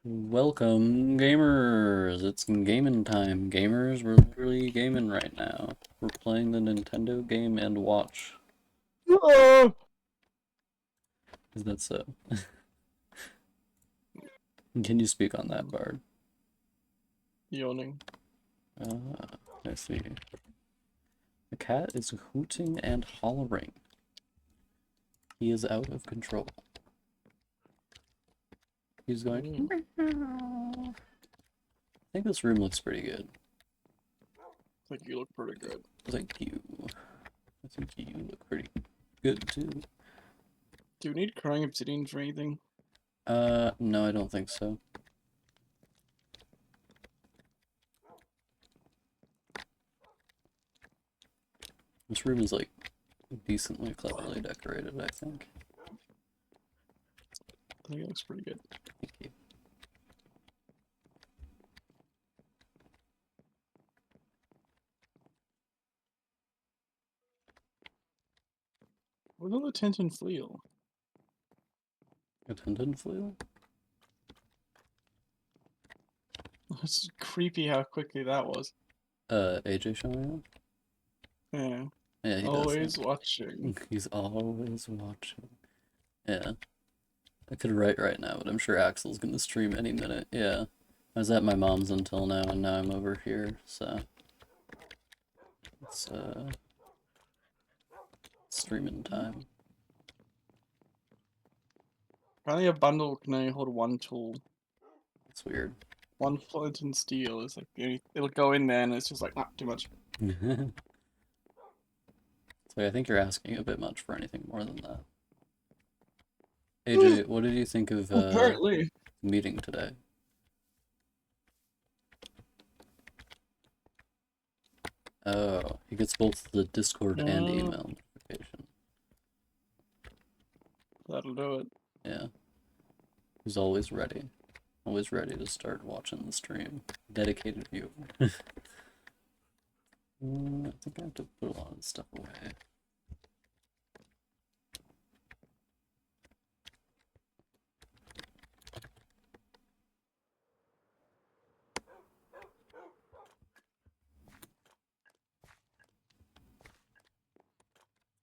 Welcome, gamers! It's gaming time. Gamers, we're literally gaming right now. We're playing the Nintendo game and watch. Oh! Is that so? Can you speak on that, Bard? Yawning. I see. The cat is hooting and hollering. He is out of control. He's going. I think this room looks pretty good. I think you look pretty good. Thank you. I think you look pretty good too. Do you need crying obsidian for anything? No, I don't think so. This room is like decently cleverly decorated, I think. I think it looks pretty good. Thank you. What about the Tintin Fleal? Attendant flail? It's creepy how quickly that was. AJ showing up? Yeah. Yeah, he does Always that. watching. He's always watching. Yeah. I could write right now, but I'm sure Axel's gonna stream any minute. Yeah. I was at my mom's until now, and now I'm over here, so... It's, streaming time. Apparently a bundle can only hold one tool. It's weird. One flint and steel is like the only... It'll go in there and it's just like, not too much. So I think you're asking a bit much for anything more than that. Hmm, AJ, what did you think of, apparently. the meeting today? Oh, he gets both the Discord and email notification. That'll do it. Yeah, he's always ready. Always ready to start watching the stream. Dedicated viewer. I think I have to put a lot of stuff away.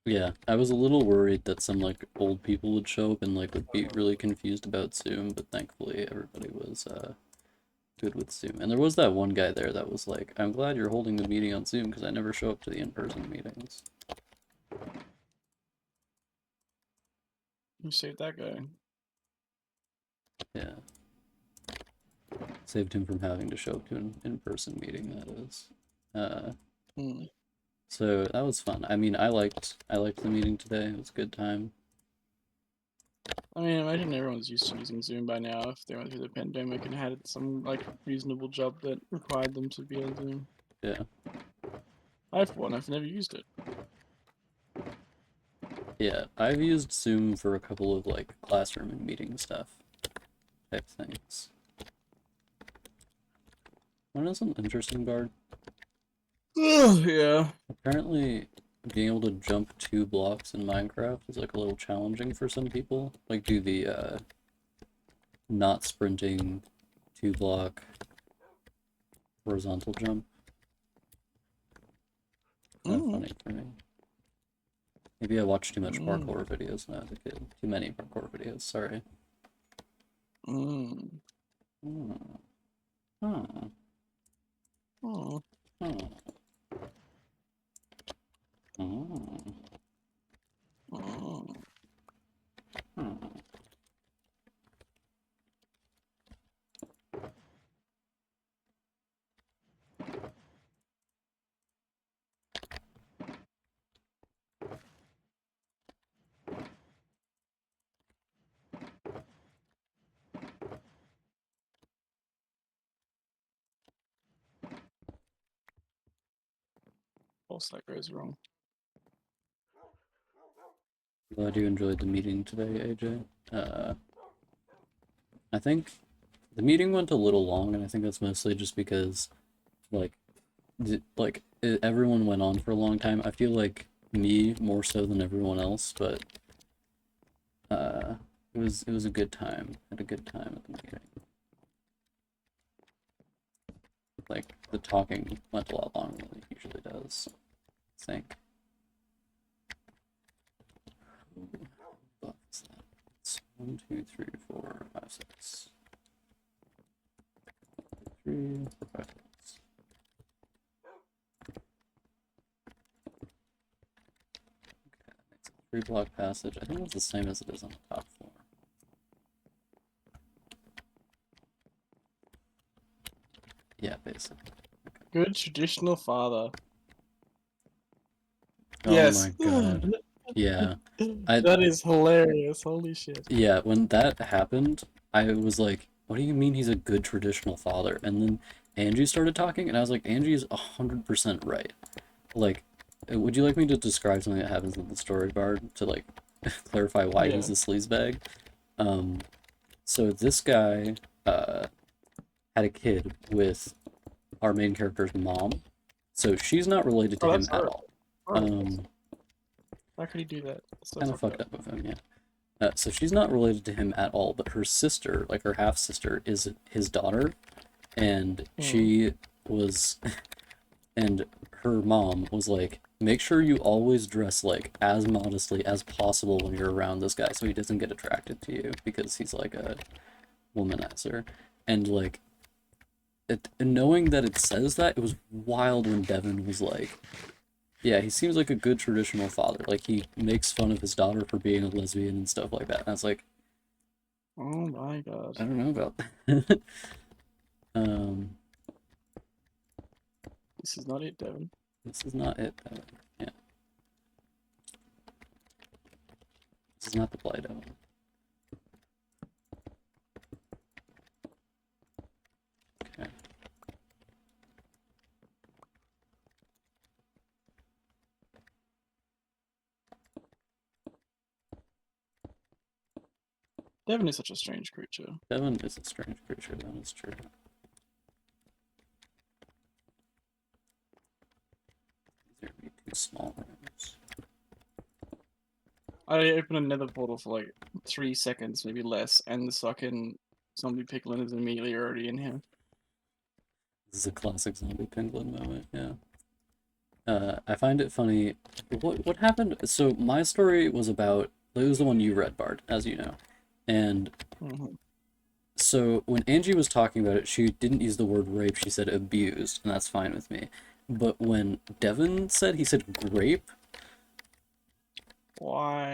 Yeah, I was a little worried that some like old people would show up and like would be really confused about Zoom, but thankfully everybody was good with Zoom. And there was that one guy there that was like, "I'm glad you're holding the meeting on Zoom because I never show up to the in-person meetings." You saved that guy. Yeah. Saved him from having to show up to an in-person meeting, that is. Hmm. So that was fun. I mean, I liked the meeting today. It was a good time. I mean, imagine everyone's used to using Zoom by now if they went through the pandemic and had some like reasonable job that required them to be on Zoom. Yeah. I have one. I've never used it. Yeah, I've used Zoom for a couple of like classroom and meeting stuff type things. One is an interesting Bard. Yeah. Apparently, being able to jump 2 blocks in Minecraft is like a little challenging for some people. Like do the not sprinting 2 block horizontal jump. Kind of Mm. funny for me. Maybe I watched too much Mm. parkour videos when I was a kid. Too many parkour videos, sorry. Mm. Hmm. Huh. Oh. Huh. Hmm. Oh. Hmm. False that goes wrong. Glad you enjoyed the meeting today, AJ. I think the meeting went a little long, and I think that's mostly just because, like, everyone went on for a long time. I feel like me more so than everyone else, but it was a good time. Had a good time at the meeting. like the talking went a lot longer than it usually does. I think. What is that? It's 1, 2, 3, 4, 5, 6. 3, 4, 5, 6. Okay, that makes a 3-block passage. I think it's the same as it is on the top floor. Yeah, basically. Good traditional father. Oh Yes. my god. Yeah. That is hilarious. Holy shit. Yeah, when that happened, I was like, what do you mean he's a good traditional father? And then Angie started talking, and I was like, Angie is 100% right. Like, would you like me to describe something that happens in the story, Bard, to like clarify why Yeah. he's a sleazebag? Um, so this guy had a kid with our main character's mom. So she's not related to Oh, him that's at horrible. all. Horrible. How could he do that? That's so Kind of fucked fucked up. up of him, yeah. So she's not related to him at all, but her sister, like her half sister, is his daughter, and Hmm. she was, and her mom was like, make sure you always dress like as modestly as possible when you're around this guy, so he doesn't get attracted to you because he's like a womanizer, and like, knowing that it says that, it was wild when Devin was like, yeah, he seems like a good traditional father. Like he makes fun of his daughter for being a lesbian and stuff like that. And I was like, Oh my god. I don't know about that. um, This is not it, Devin. this is not it. Yeah, this is not the Blight Owen. Okay. Devin is such a strange creature. Devin is a strange creature. That is true. These are gonna be two small rooms. I open a nether portal for like 3 seconds, maybe less, and the fucking zombie piglin is immediately already in here. This is a classic zombie penguin moment. Yeah. I find it funny. What happened? So my story was about. It was the one you read, Bard, as you know, and Hmm. so when Angie was talking about it, she didn't use the word rape, she said abused, and that's fine with me. But when Devin said, he said grape,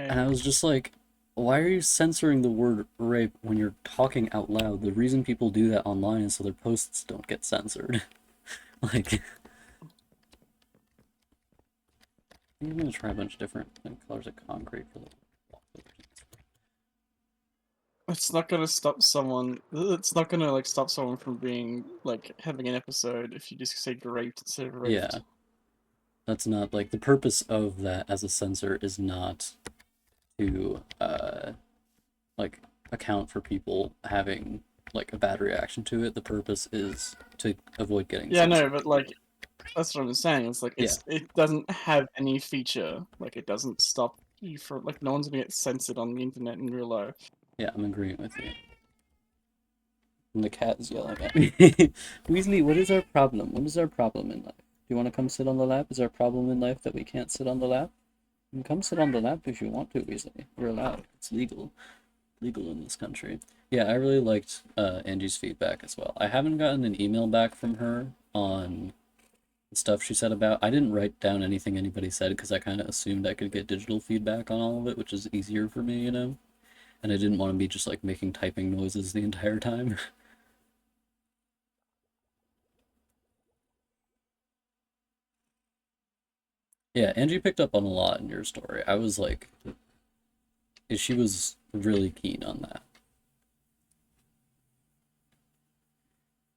and Why? I was just like, why are you censoring the word rape when you're talking out loud? The reason people do that online is so their posts don't get censored. Like, I'm gonna try a bunch of different colors of concrete for the wallpaper. It's not gonna stop someone. It's not gonna like stop someone from being like having an episode if you just say raped instead of Yeah, raped. that's not like the purpose of that as a censor is not to like account for people having like a bad reaction to it. The purpose is to avoid getting Yeah, no, censored. but like that's what I'm saying. It's like Yeah, it doesn't have any feature. Like it doesn't stop you from like no one's gonna get censored on the internet in real life. yeah, I'm agreeing with you. And the cat is yelling at me. Weasley, what is our problem? What is our problem in life? Do you want to come sit on the lap? Is our problem in life that we can't sit on the lap? You can come sit on the lap if you want to, Weasley. You're allowed. It's legal. Legal in this country. Yeah, I really liked Angie's feedback as well. I haven't gotten an email back from her on the stuff she said about. I didn't write down anything anybody said because I kind of assumed I could get digital feedback on all of it, which is easier for me, you know? And I didn't want to be just like making typing noises the entire time. Yeah, Angie picked up on a lot in your story. I was like, she was really keen on that.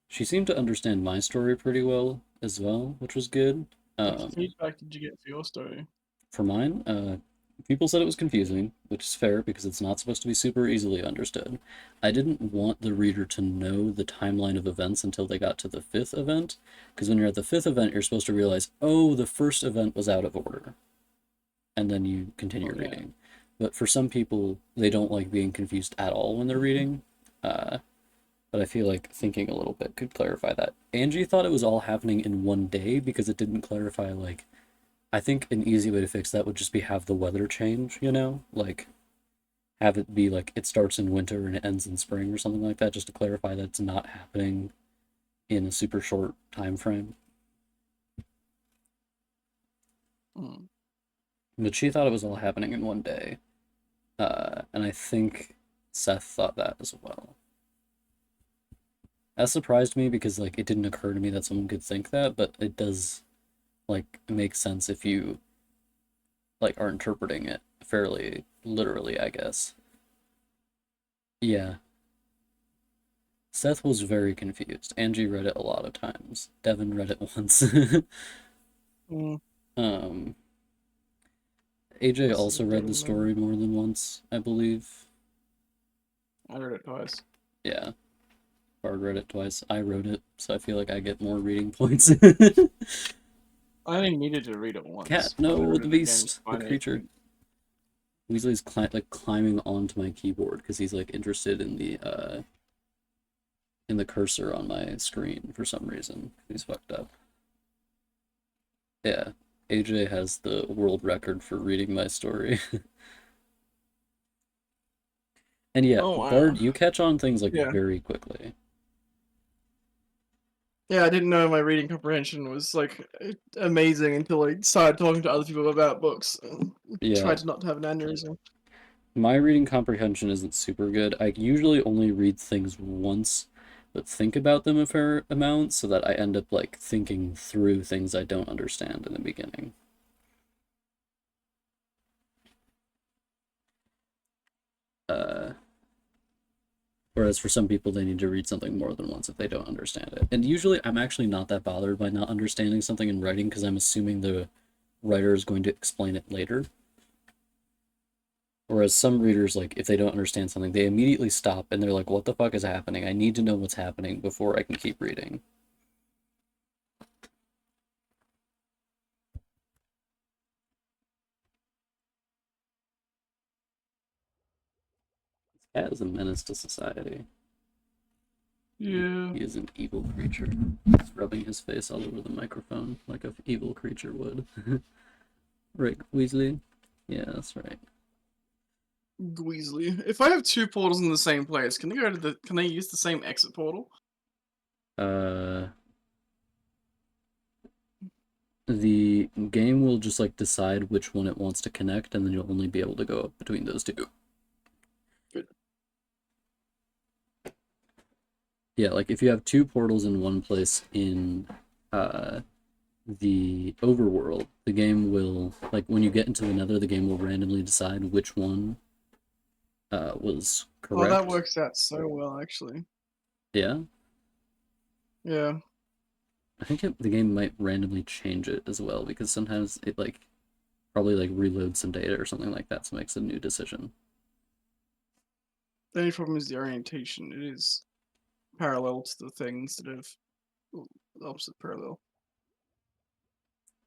She seemed to understand my story pretty well as well, which was good. What Um, feedback did you get for your story? for mine, people said it was confusing, which is fair because it's not supposed to be super easily understood. I didn't want the reader to know the timeline of events until they got to the fifth event, because when you're at the fifth event, you're supposed to realize, oh, the first event was out of order, and then you continue Oh yeah. reading. But for some people, they don't like being confused at all when they're reading. Uh, but I feel like thinking a little bit could clarify that. Angie thought it was all happening in one day because it didn't clarify, like, I think an easy way to fix that would just be have the weather change, you know? Like, have it be like it starts in winter and it ends in spring or something like that, just to clarify that it's not happening in a super short time frame. Mm. But she thought it was all happening in one day. And I think Seth thought that as well. That surprised me because like it didn't occur to me that someone could think that, but it does like make sense if you like are interpreting it fairly literally, I guess. Yeah. Seth was very confused. Angie read it a lot of times. Devin read it once. Mm. um AJ This is also a read the Devin story moment. more than once, I believe. I read it twice. Yeah. Bard read it twice. I wrote it, so I feel like I get more reading points. I only needed to read it Cat, once, but I no, read the it again to beast, the find creature. anything. Weasley's like climbing onto my keyboard because he's like interested in the cursor on my screen for some reason. He's fucked up. Yeah, AJ has the world record for reading my story. And yeah, Oh wow. Bard, you catch on things like Yeah. very quickly. Yeah, I didn't know my reading comprehension was like amazing until I started talking to other people about books and Yeah, tried to not have an aneurysm. my reading comprehension isn't super good. I usually only read things once, but think about them a fair amount so that I end up like thinking through things I don't understand in the beginning. Uh, Whereas for some people, they need to read something more than once if they don't understand it. And usually, I'm actually not that bothered by not understanding something in writing because I'm assuming the writer is going to explain it later. Whereas some readers, like, if they don't understand something, they immediately stop and they're like, what the fuck is happening? I need to know what's happening before I can keep reading. This cat is a menace to society. Yeah. He is an evil creature. He's rubbing his face all over the microphone like an evil creature would. Right, Weasley? Yeah, that's right. Weasley. If I have two portals in the same place, can they go to the? Can they use the same exit portal? Uh, the game will just like decide which one it wants to connect, and then you'll only be able to go between those two. Good. Yeah, like if you have two portals in one place in uh the overworld, the game will like when you get into the Nether, the game will randomly decide which one was Oh, that correct. works out so well, actually. Yeah, Yeah. I think the game might randomly change it as well because sometimes it like probably like reloads some data or something like that, so it makes a new decision. The only problem is the orientation. It is parallel to the thing instead of the opposite parallel.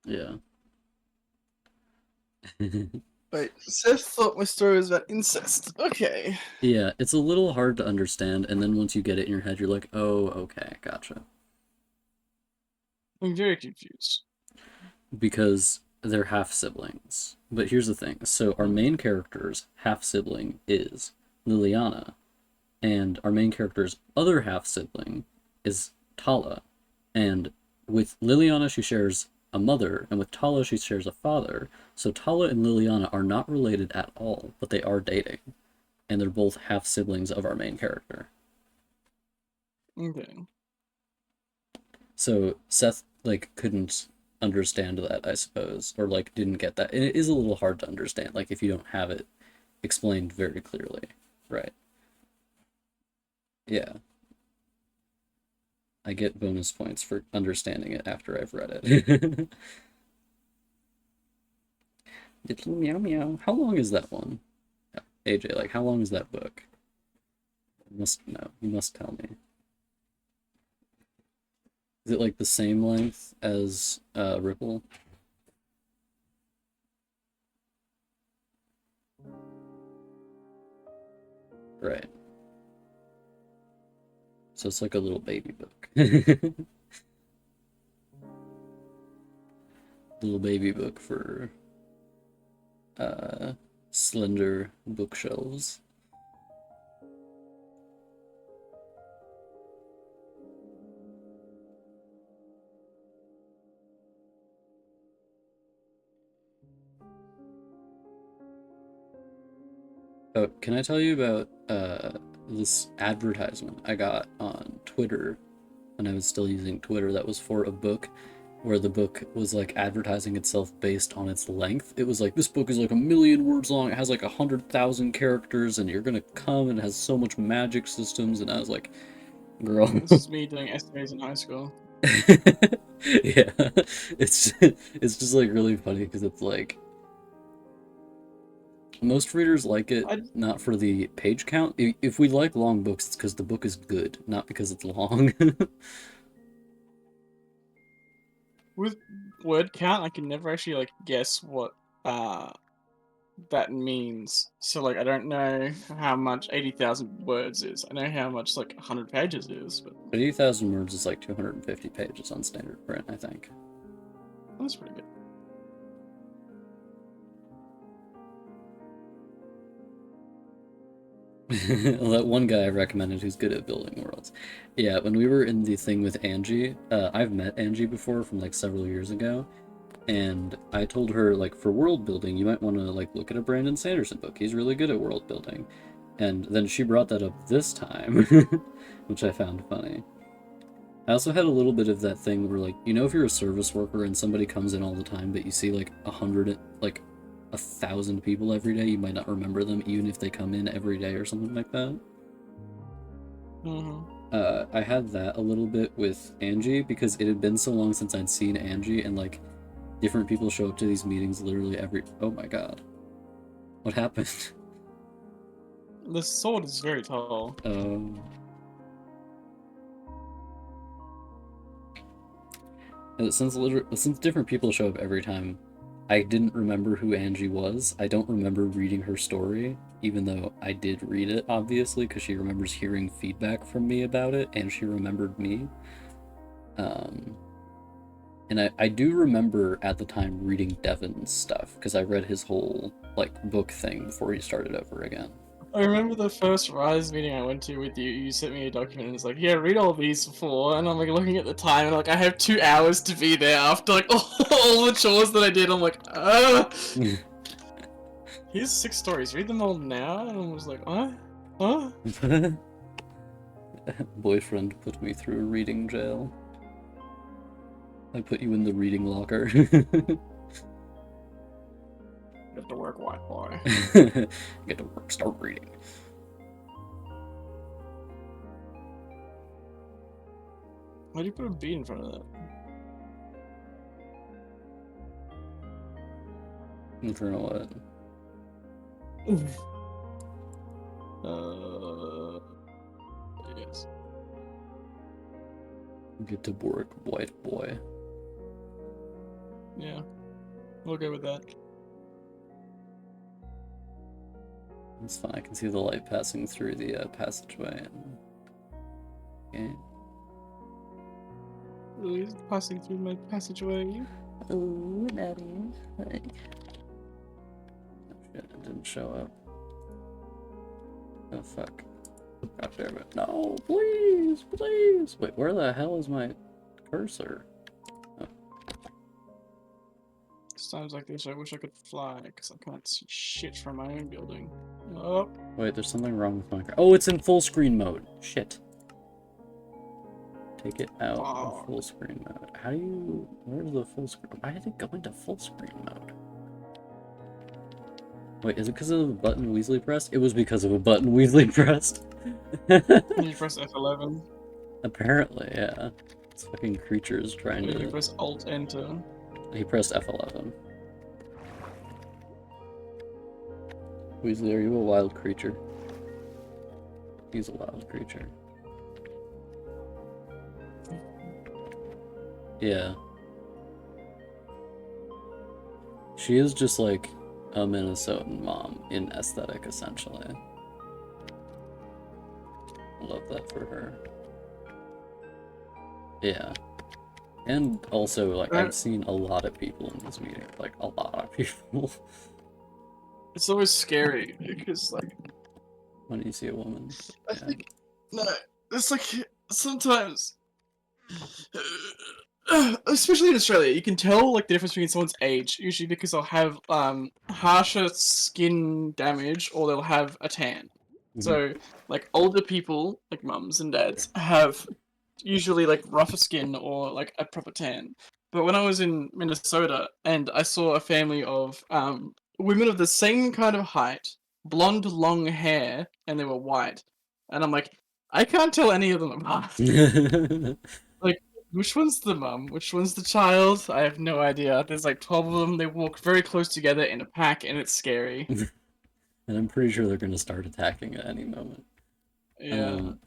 Yeah. Wait, Seth thought my story was about incest. Okay. Yeah, it's a little hard to understand, and then once you get it in your head, you're like, oh, okay, gotcha. I'm very confused. Because they're half siblings. But here's the thing. So our Mm. main character's half sibling is Liliana, and our main character's other half sibling is Tala. And with Liliana, she shares a mother, and with Tala, she shares a father. So Tala and Liliana are not related at all, but they are dating, and they're both half siblings of our main character. Okay. So Seth like couldn't understand that, I suppose, or like didn't get that. And it is a little hard to understand, like if you don't have it explained very clearly. Right. Yeah. I get bonus points for understanding it after I've read it. Little meow meow. How long is that one? AJ, like how long is that book? You must know. You must tell me. Is it like the same length as Ripple? Right. So it's like a little baby book. Little baby book for slender bookshelves. Oh, can I tell you about this advertisement I got on Twitter when I was still using Twitter that was for a book where the book was like advertising itself based on its length. It was like, this book is like 1,000,000 words long, it has like 100,000 characters, and you're gonna come and it has so much magic systems, and I was like, girl. This is me doing essays in high school. Yeah, it's just like really funny because it's like most readers like it not for the page count. If we like long books, it's because the book is good, not because it's long. With word count, I can never actually like guess what that means. So like I don't know how much 80,000 words is. I know how much like 100 pages is, but 80,000 words is like 250 pages on standard print, I think. that's pretty good. Well, that one guy I recommended who's good at building worlds. Yeah, when we were in the thing with Angie, I've met Angie before from like several years ago, and I told her like for world building you might want to like look at a Brandon Sanderson book. He's really good at world building. And then she brought that up this time, which I found funny. I also had a little bit of that thing where like, you know, if you're a service worker and somebody comes in all the time, but you see like 1,000 people every day, you might not remember them even if they come in every day or something like that. I had that a little bit with Angie because it had been so long since I'd seen Angie, and like different people show up to these meetings literally every. Oh my god, what happened? The sword is very tall. Since different people show up every time, I didn't remember who Angie was. I don't remember reading her story, even though I did read it, obviously, because she remembers hearing feedback from me about it, and she remembered me. And I do remember at the time reading Devin's stuff, because I read his whole, like, book thing before he started over again. I remember the first Rise meeting I went to with you. You sent me a document and it's like, yeah, read all these before. And I'm like looking at the time and like I have 2 hours to be there after like all the chores that I did. I'm like, here's 6 stories. Read them all now. And I was like, huh? Boyfriend put me through a reading jail. I put you in the reading locker. Get to work, white boy. Get to work, start reading. Why'd you put a B in front of that? In front of what? Yes. Get to work, white boy. Yeah. We'll go with that. It's fine, I can see the light passing through the passageway. Okay. Really passing through my passageway. Oh, daddy. Hey. Oh shit, it didn't show up. Oh fuck. God damn it. No, please, please. Wait, where the hell is my cursor? Oh. Times like this, I wish I could fly, because I can't see shit from my own building. Oh. Wait, there's something wrong with my car. Oh, it's in full screen mode. Shit. Take it out of full screen mode. How do you... Where's the full screen? Why did it go into full screen mode? Wait, is it because of a button Weasley pressed? It was because of a button Weasley pressed. You press F11. Apparently, yeah. This fucking creature is trying to... You press Alt-Enter. He pressed F11. Weasley, are you a wild creature? He's a wild creature. Yeah. She is just like a Minnesotan mom in aesthetic, essentially. Love that for her. Yeah. And also, like, Uh, I've seen a lot of people in this meeting. Like, a lot of people. It's always scary because, like, When you see a woman. I Yeah. think no, it's like sometimes, especially in Australia, you can tell like the difference between someone's age usually because they'll have harsher skin damage or they'll have a tan. Mhm. So like older people, like mums and dads, have usually like rougher skin or like a proper tan. But when I was in Minnesota and I saw a family of women of the same kind of height, blonde long hair, and they were white, and I'm like, I can't tell any of them apart. Like, which one's the mum? Which one's the child? I have no idea. There's like 12 of them. They walk very close together in a pack, and it's scary. And I'm pretty sure they're gonna start attacking at any moment. Yeah,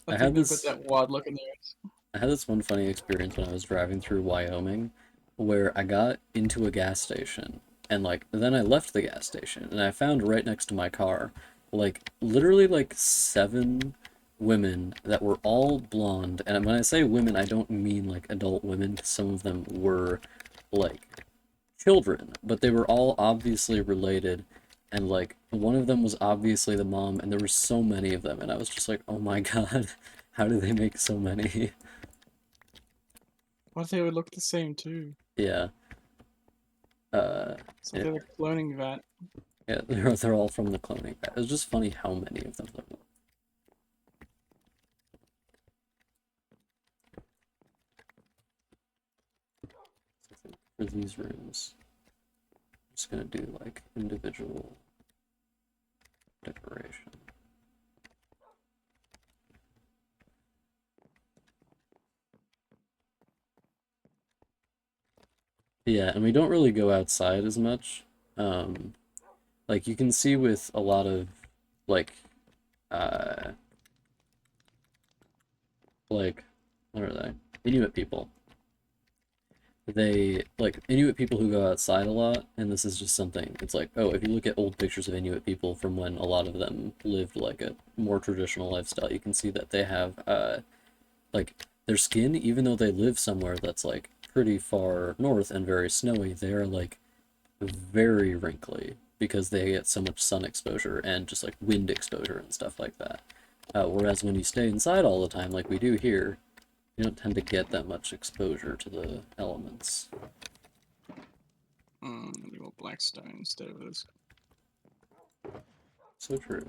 I I think had they've got this that wild look in their eyes. I had this one funny experience when I was driving through Wyoming where I got into a gas station and like then I left the gas station and I found right next to my car like literally like seven women that were all blonde. And when I say women, I don't mean like adult women 'cause some of them were like children, but they were all obviously related. And like one of them was obviously the mom, and there were so many of them, and I was just like, oh my God, how do they make so many? What if they would look the same too? Yeah. Uh, It's like yeah, they're like cloning that. yeah, they're all from the cloning pack. It was just funny how many of them there were. So I think for these rooms, I'm just gonna do like individual decoration. Yeah, and we don't really go outside as much. Um, like you can see with a lot of like uh like what are they? Inuit people. They like Inuit people who go outside a lot, and this is just something. It's like, oh, if you look at old pictures of Inuit people from when a lot of them lived like a more traditional lifestyle, you can see that they have like their skin, even though they live somewhere that's like pretty far north and very snowy, they are like very wrinkly because they get so much sun exposure and just like wind exposure and stuff like that. Whereas when you stay inside all the time, like we do here, you don't tend to get that much exposure to the elements. You want black stone instead of this. So true.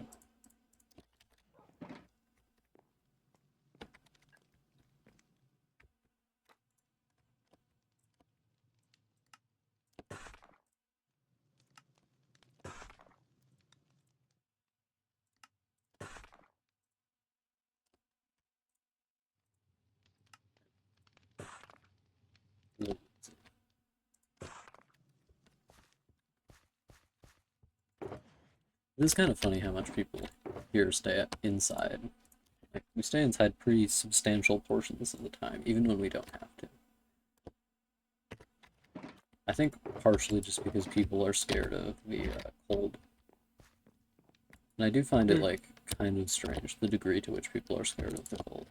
It is kind of funny how much people here stay inside. Like we stay inside pretty substantial portions of the time, even when we don't have to. I think partially just because people are scared of the cold. And I do find it Mm. like kind of strange the degree to which people are scared of the cold.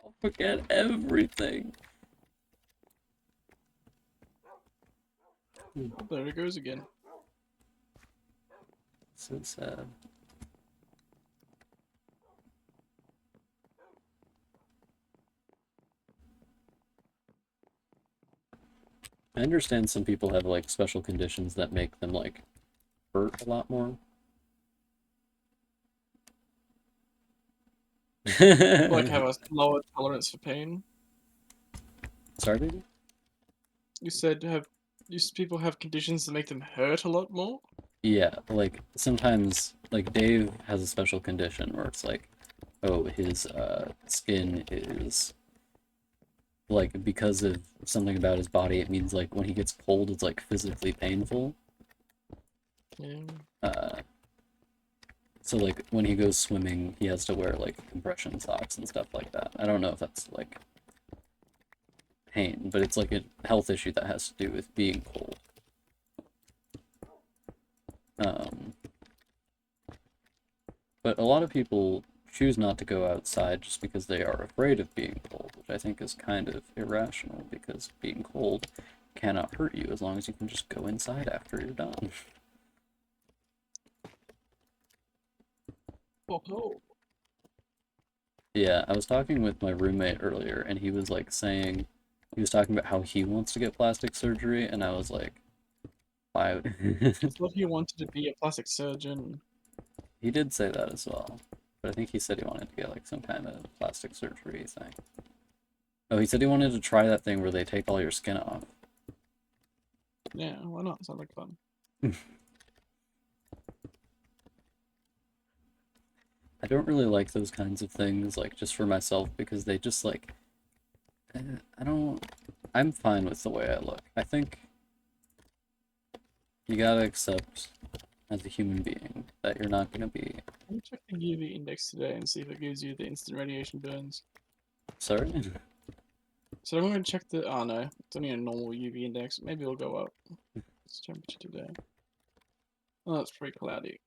I'll forget everything. Oh, there it goes again. So sad. I understand some people have like special conditions that make them like hurt a lot more. Like have a lower tolerance for pain. Sorry, baby? You said have these people have conditions that make them hurt a lot more? Yeah, like sometimes like Dave has a special condition where it's like, oh, his skin is like because of something about his body, it means like when he gets cold, it's like physically painful. Yeah. Uh, so like when he goes swimming, he has to wear like compression socks and stuff like that. I don't know if that's like pain, but it's like a health issue that has to do with being cold. But a lot of people choose not to go outside just because they are afraid of being cold, which I think is kind of irrational because being cold cannot hurt you as long as you can just go inside after you're done. Oh. Yeah, I was talking with my roommate earlier, and he was like saying, he was talking about how he wants to get plastic surgery, and I was like, why? I thought he wanted to be a plastic surgeon. He did say that as well, but I think he said he wanted to get like some kind of plastic surgery thing. Oh, he said he wanted to try that thing where they take all your skin off. Yeah, why not? Sounds like fun. I don't really like those kinds of things, like just for myself, because they just like, I don't, I'm fine with the way I look. I think you gotta accept as a human being that you're not gonna be. Let me check the UV index today and see if it gives you the instant radiation burns. Sorry? So I'm going to check the. Oh no, it's only a normal UV index. Maybe it'll go up. What's the temperature today? Oh, it's pretty cloudy.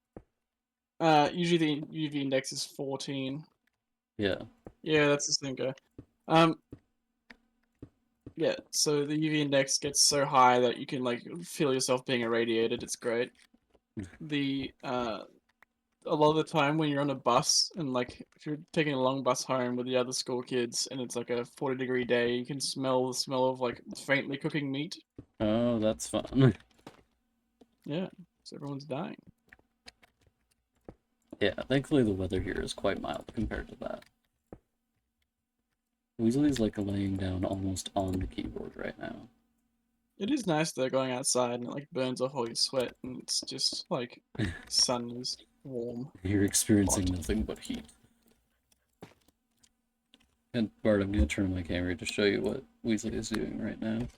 Usually the UV index is 14. Yeah. Yeah, that's the thinker. Um, yeah. So the UV index gets so high that you can like feel yourself being irradiated. It's great. The a lot of the time when you're on a bus and like if you're taking a long bus home with the other school kids and it's like a 40-degree day, you can smell the smell of like faintly cooking meat. Oh, that's fun. Yeah, so everyone's dying. Yeah, thankfully the weather here is quite mild compared to that. Weasley's like laying down almost on the keyboard right now. It is nice though going outside and it like burns off all your sweat and it's just like sun is warm, You're experiencing hot. nothing but heat. And Bart, I'm gonna turn my camera to show you what Weasley is doing right now.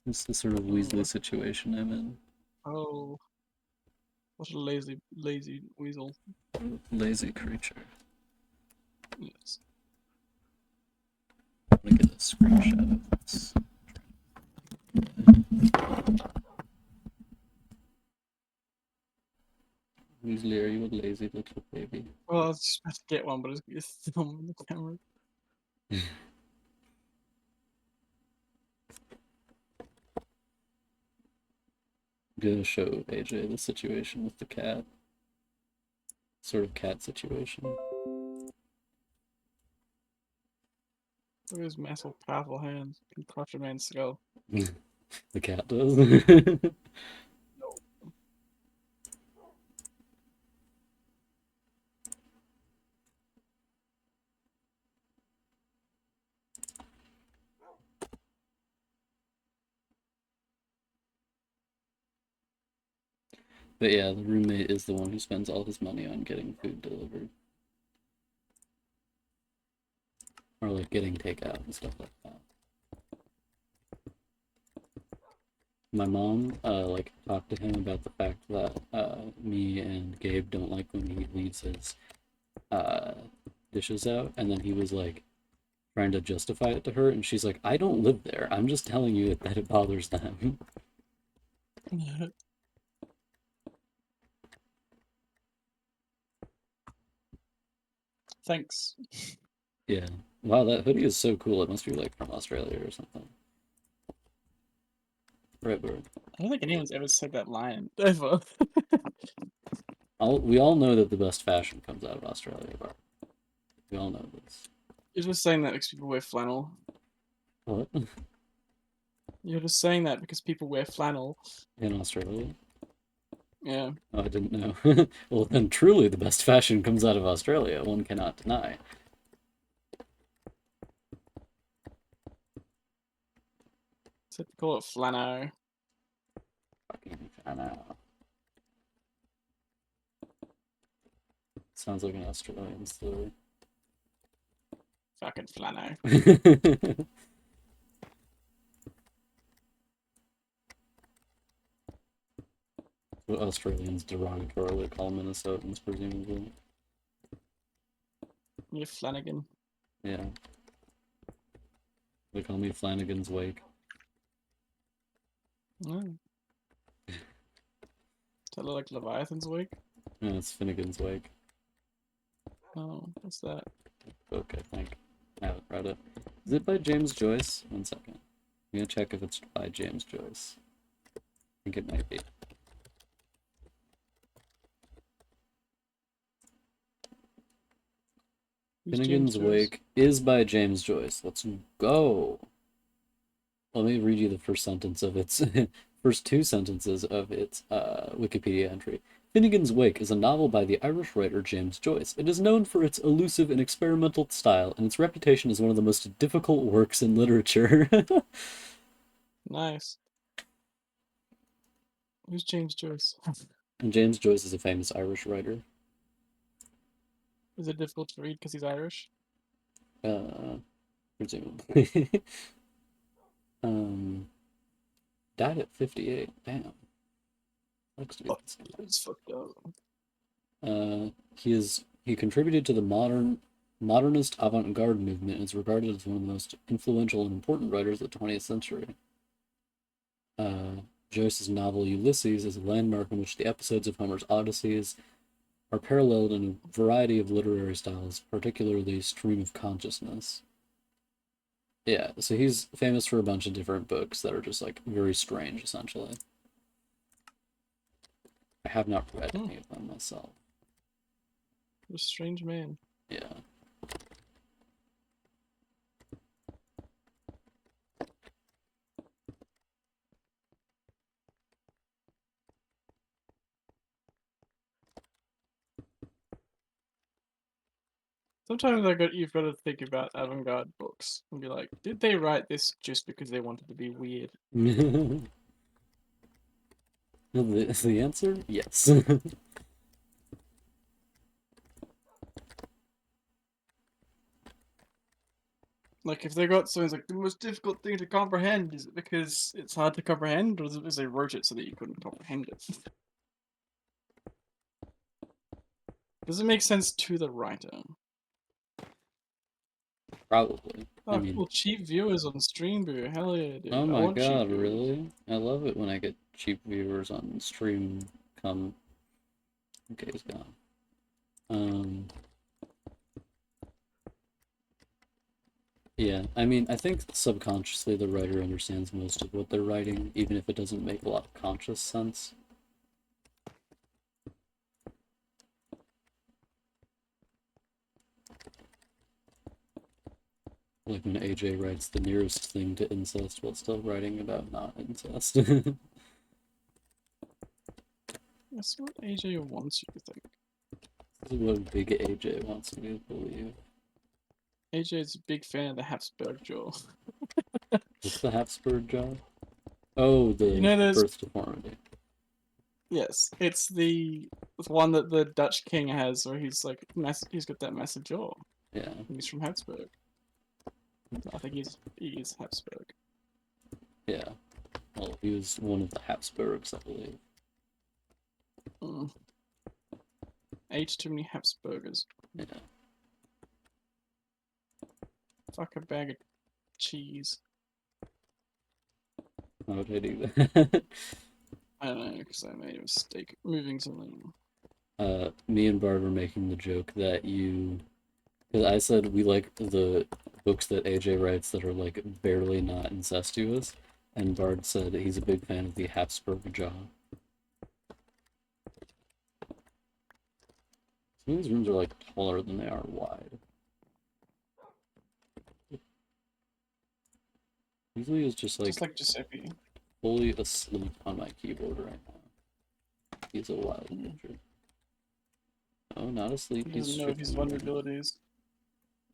It's the sort of Weasley situation I'm in. Oh, what a lazy weasel. Lazy creature. Yes. I'm gonna get a screenshot of this. Weasley, are you a lazy little baby? Well, I was just about to get one, but it's still on the camera. I'm gonna show AJ the situation with the cat. Sort of cat situation. Look at his massive, powerful hands. Can crush a man's skull. The cat does. But yeah, the roommate is the one who spends all his money on getting food delivered. Or like getting takeout and stuff like that. My mom like talked to him about the fact that me and Gabe don't like when he leaves his uh, dishes out, and then he was like trying to justify it to her, and she's like, "I don't live there. I'm just telling you that it bothers them." Thanks. Yeah. Wow, that hoodie is so cool. It must be like from Australia or something. Right, bro. I don't think anyone's ever said that line ever. We all know that the best fashion comes out of Australia, bro. We all know this. You're just saying that because people wear flannel. What? You're just saying that because people wear flannel. In Australia? Yeah. Oh, I didn't know. Well, then truly the best fashion comes out of Australia. One cannot deny. So they call it flannel. Fucking, I know. Sounds like an Australian story. Fucking flannel. What Australians derogatorily call Minnesotans, presumably. You're Flanagan. Yeah. They call me Flanagan's Wake. Mm. Does that look like Leviathan's Wake? No, it's Finnegan's Wake. Oh, what's that? Book, I think. I haven't read it. Is it by James Joyce? One second. I'm gonna check if it's by James Joyce. I think it might be. Who's James Finnegan's Joyce? Wake is by James Joyce. Let's go. Let me read you the first sentence of its first two sentences of its Wikipedia entry. Finnegan's Wake is a novel by the Irish writer James Joyce. It is known for its elusive and experimental style, and its reputation as one of the most difficult works in literature. Nice. Who's James Joyce? And James Joyce is a famous Irish writer. Is it difficult to read because he's Irish? Presumably. Died at 58. Damn. Looks to be It's fucked up. he contributed to the modernist avant-garde movement and is regarded as one of the most influential and important writers of the 20th century. Joyce's novel Ulysses is a landmark in which the episodes of Homer's Odysseys are paralleled in a variety of literary styles, particularly stream of consciousness. Yeah, so he's famous for a bunch of different books that are just like very strange, essentially. I have not read any of them myself. What a strange man. Yeah. Sometimes you've got to think about avant-garde books and be like, did they write this just because they wanted to be weird? The answer? Yes. Like, if they got something like the most difficult thing to comprehend, is it because it's hard to comprehend, or is it because they wrote it so that you couldn't comprehend it? Does it make sense to the writer? Probably. Oh, I mean, cool. Cheap viewers on Streamview. Hell yeah, dude. oh I my want cheap god, viewers. really? I love it when I get cheap viewers on stream come. Okay, he's gone. Yeah, I mean, I think subconsciously the writer understands most of what they're writing, even if it doesn't make a lot of conscious sense. Like when AJ writes the nearest thing to incest while still writing about not incest. That's what AJ wants you to think. This is what big AJ wants me to believe. AJ's a big fan of the Habsburg jaw. What's the Habsburg jaw? Oh, You the know, there's birth deformity. yes, it's the one that the Dutch king has, where he's like he's got that massive jaw. Yeah. He's from Habsburg. I think he's Habsburg. Yeah. Well, he was one of the Habsburgs, I believe. Ate too many Habsburgers. Yeah. Fuck a bag of cheese. How would I do that? I don't know, because I made a mistake moving something. Me and Bard were making the joke that because I said we like the books that AJ writes that are like barely not incestuous, and Bard said he's a big fan of the Habsburg jaw. Some of these rooms are like taller than they are wide. Usually is just like Giuseppe. fully asleep on my keyboard right now. He's a wild creature. Oh, not asleep. He doesn't know of his vulnerabilities.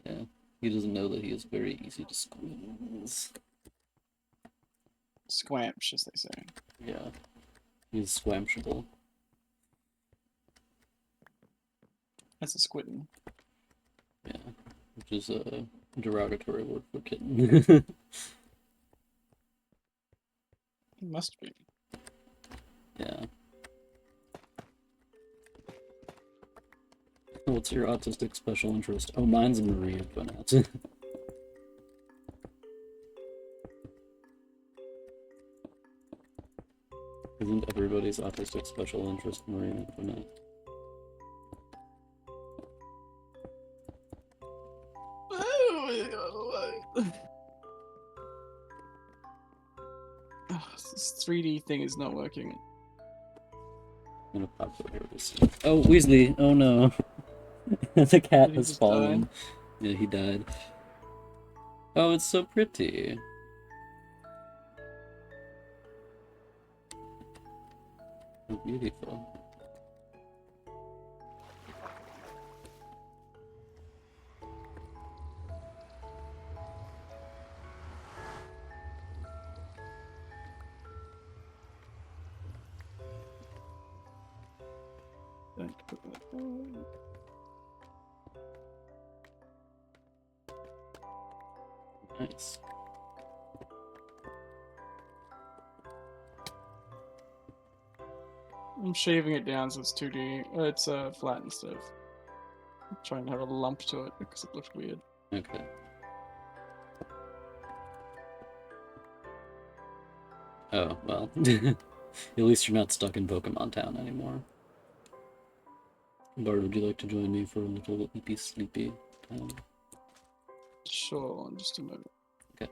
Yeah, he doesn't know that he is very easy to squeeze. Squamch, as they say. Yeah, he's squamshable. That's a squidden. Yeah, which is a derogatory word for kitten. It must be. Yeah. What's your autistic special interest? Oh, mine's Marie Antoinette. Isn't everybody's autistic special interest Marine Infinite? This 3D thing is not working. I'm gonna pop over here to see. Oh, Weasley! Oh no. The cat Did he has just fallen. die? Yeah, he died. Oh, it's so pretty. So beautiful. Nice. I'm shaving it down so it's 2D. It's flat instead of trying to have a lump to it because it looks weird. Okay. Oh, well. At least you're not stuck in Pokemon Town anymore. Bard, would you like to join me for a little eepy sleepy time? Sure, in just a moment. Okay.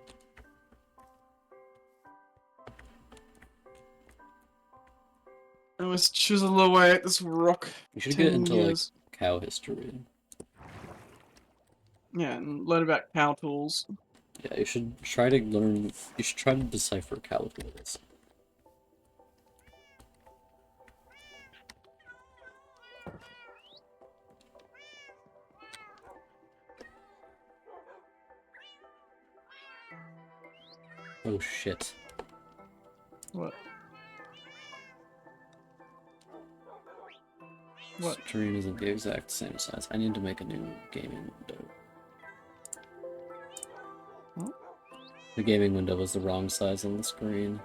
I must chisel away at this rock. You should 10 get into years. like cow history. Yeah, and learn about cow tools. Yeah, you should try to learn. You should try to decipher cow tools. Oh shit. What? What? Stream isn't the exact same size. I need to make a new gaming window. Huh? The gaming window was the wrong size on the screen.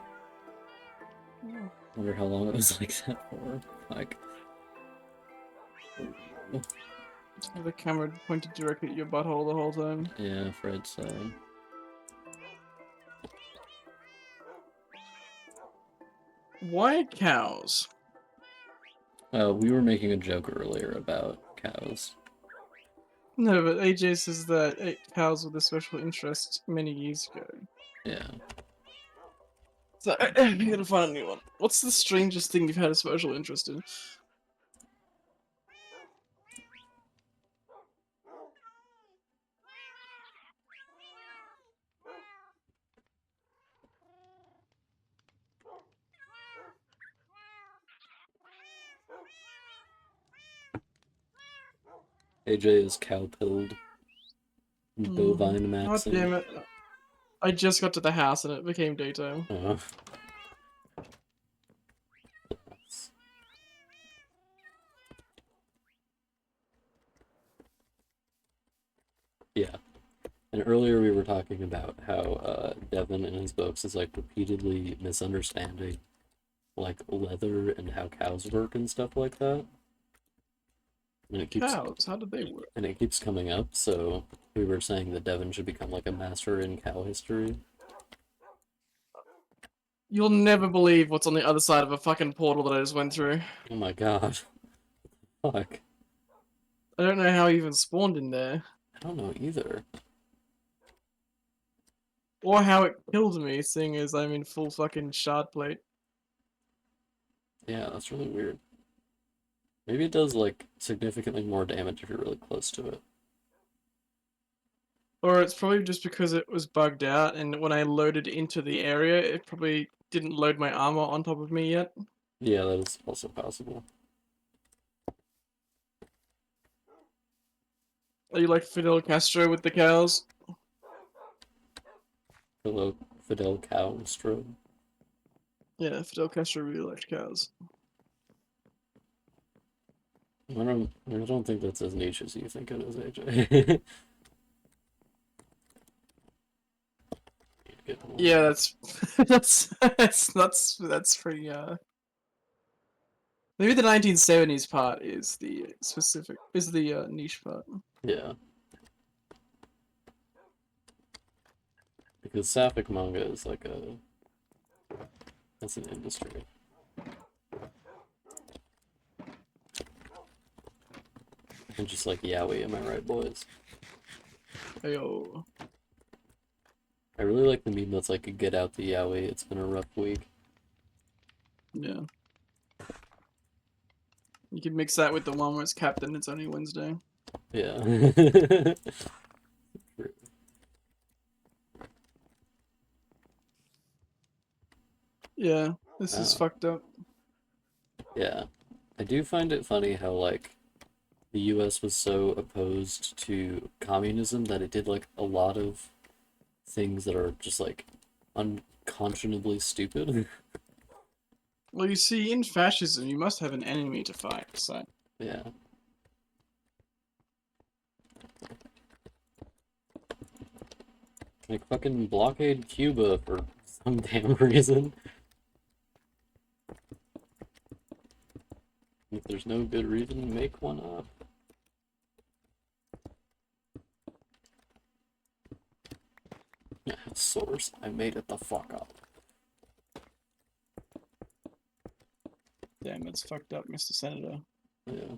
Oh. Wonder how long it was like that for. Like. Have the camera pointed directly at your butthole the whole time. Yeah, Fred, so. Why cows? We were making a joke earlier about cows. No, but AJ says that cows were the special interest many years ago. Yeah. So I gotta find a new one. What's the strangest thing you've had a special interest in? AJ is cow-pilled. Bovine God maxing. damn it. I just got to the house and it became daytime. Yeah. And earlier we were talking about how Devin in his books is like repeatedly misunderstanding like leather and how cows work and stuff like that. And it keeps Cows? How did they work? and it keeps coming up, so we were saying that Devin should become like a master in cow history. You'll never believe what's on the other side of a fucking portal that I just went through. Oh my god. Fuck. I don't know how I even spawned in there. I don't know either. Or how it killed me, seeing as I'm in full fucking shard plate. Yeah, that's really weird. Maybe it does like significantly more damage if you're really close to it. Or it's probably just because it was bugged out, and when I loaded into the area, it probably didn't load my armor on top of me yet. Yeah, that is also possible. Are you like Fidel Castro with the cows? Hello, Fidel Castro. Yeah, Fidel Castro really liked cows. I don't think that's as niche as you think it is, AJ. Yeah, that's that's pretty maybe the 1970s part is the niche part. Yeah. Because sapphic manga is like that's an industry. And just like Yowie, am I right, boys? Ayo. I really like the meme that's like, get out the Yowie, it's been a rough week. Yeah. You could mix that with the one where it's Captain, it's only Wednesday. Yeah. Yeah, this is Oh, fucked up. yeah. I do find it funny how like the US was so opposed to communism that it did like a lot of things that are just like unconscionably stupid. Well, you see, in fascism, you must have an enemy to fight, so. Yeah. Like fucking blockade Cuba for some damn reason. If there's no good reason, make one up. Source, I made it the fuck up. Damn, it's fucked up, Mr. Senator. Yeah.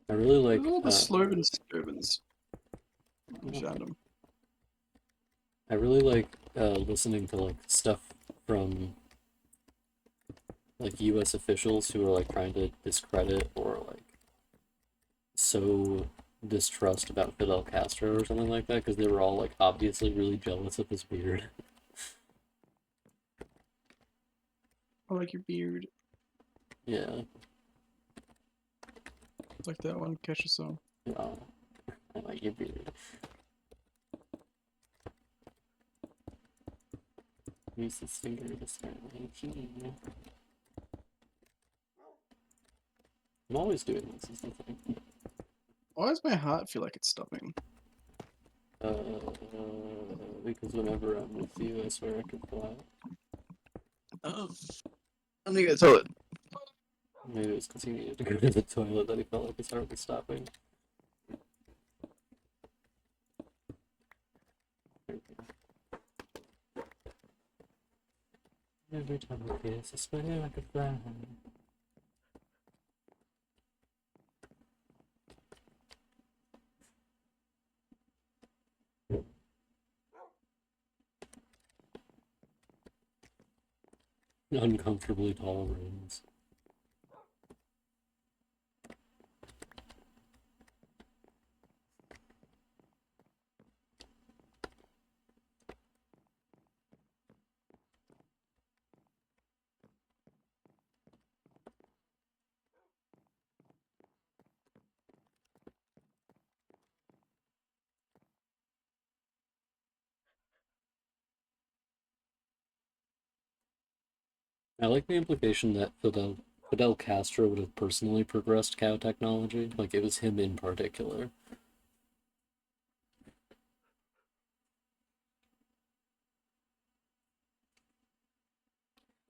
I really like Look at all the slogans, slogans. I found them. I really like listening to like stuff from like US officials who are like trying to discredit or like sow distrust about Fidel Castro or something like that because they were all like obviously really jealous of his beard. I like your beard. Yeah. It's like that one, Catch a Song. Oh, I like your beard. Use this finger to start my key. I'm always doing this, is the thing. Why does my heart feel like it's stopping? Uh, because whenever I'm with you, I swear I could fly. Oh. I'm gonna go to the toilet. Maybe it was because he needed to go to the toilet that he felt like his heart was stopping. Every time I kiss, I swear I could fly. Uncomfortably tall rooms. I like the implication that Fidel Castro would have personally progressed cow technology. Like it was him in particular.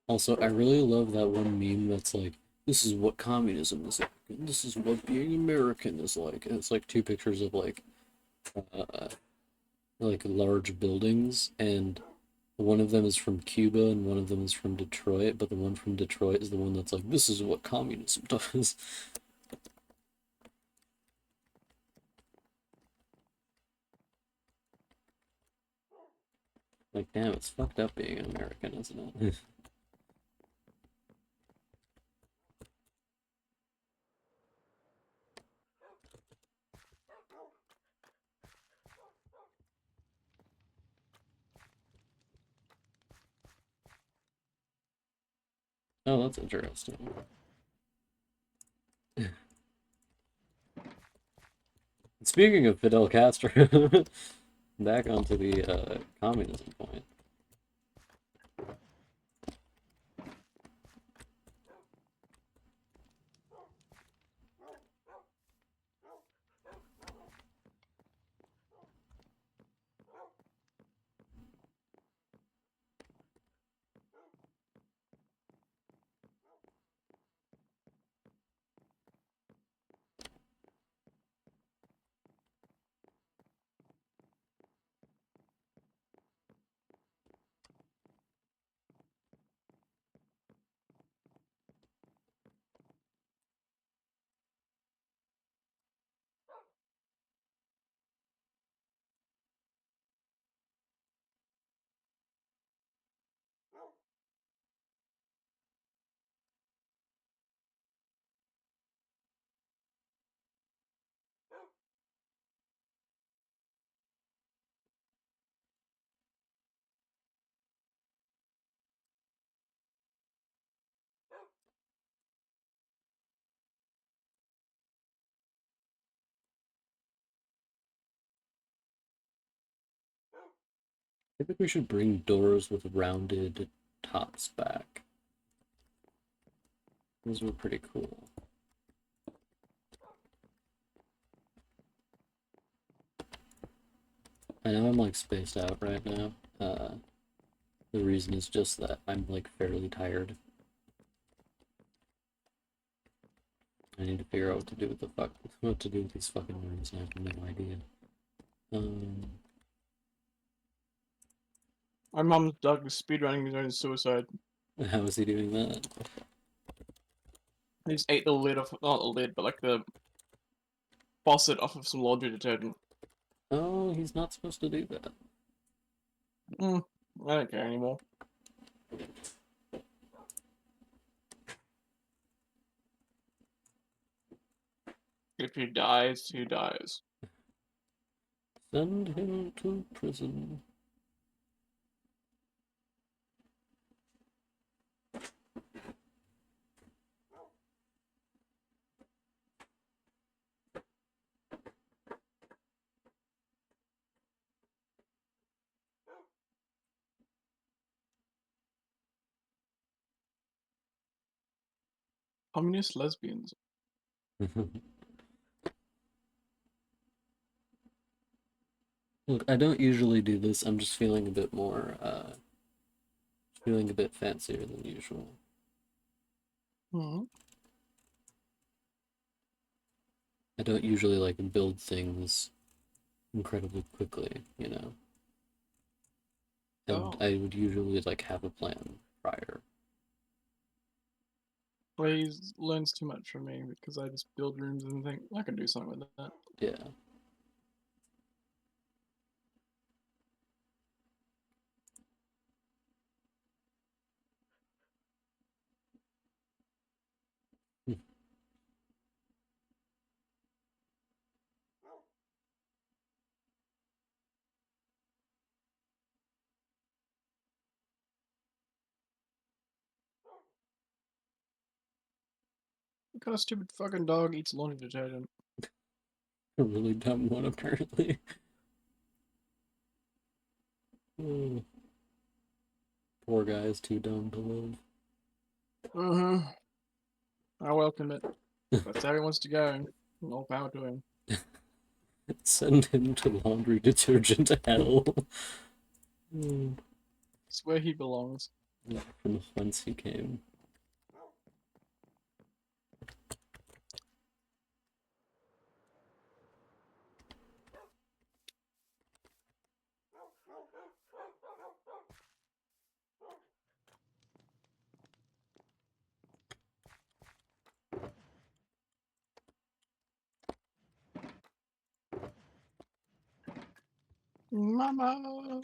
Also, I really love that one meme that's like, this is what communism is like, and this is what being American is like. And it's like two pictures of uh, like large buildings, and one of them is from Cuba and one of them is from Detroit, but the one from Detroit is the one that's like, this is what communism does. Like, damn, it's fucked up being an American, isn't it? Oh, that's interesting. Speaking of Fidel Castro, back onto the communism point. I think we should bring doors with rounded tops back. Those were pretty cool. I know I'm like spaced out right now. The reason is just that I'm like fairly tired. I need to figure out what to do with these fucking rooms, and I have no idea. My mum's dog is speedrunning his own suicide. How is he doing that? He just ate the lid off, not the lid, but like the faucet off of some laundry detergent. Oh, he's not supposed to do that. I don't care anymore. If he dies, he dies. Send him to prison. Communist lesbians. Look, I don't usually do this. I'm just feeling a bit more, feeling a bit fancier than usual. I don't usually like build things incredibly quickly, you know? And Oh. I would usually like have a plan prior. Blaze learns too much from me because I just build rooms and think I can do something with that. Yeah. What kind of stupid fucking dog eats laundry detergent? A really dumb one, apparently. Oh, poor guy is too dumb to live. I welcome it. That's how he wants to go. All power to him. Send him to laundry detergent hell. It's where he belongs. From whence he came. Mama,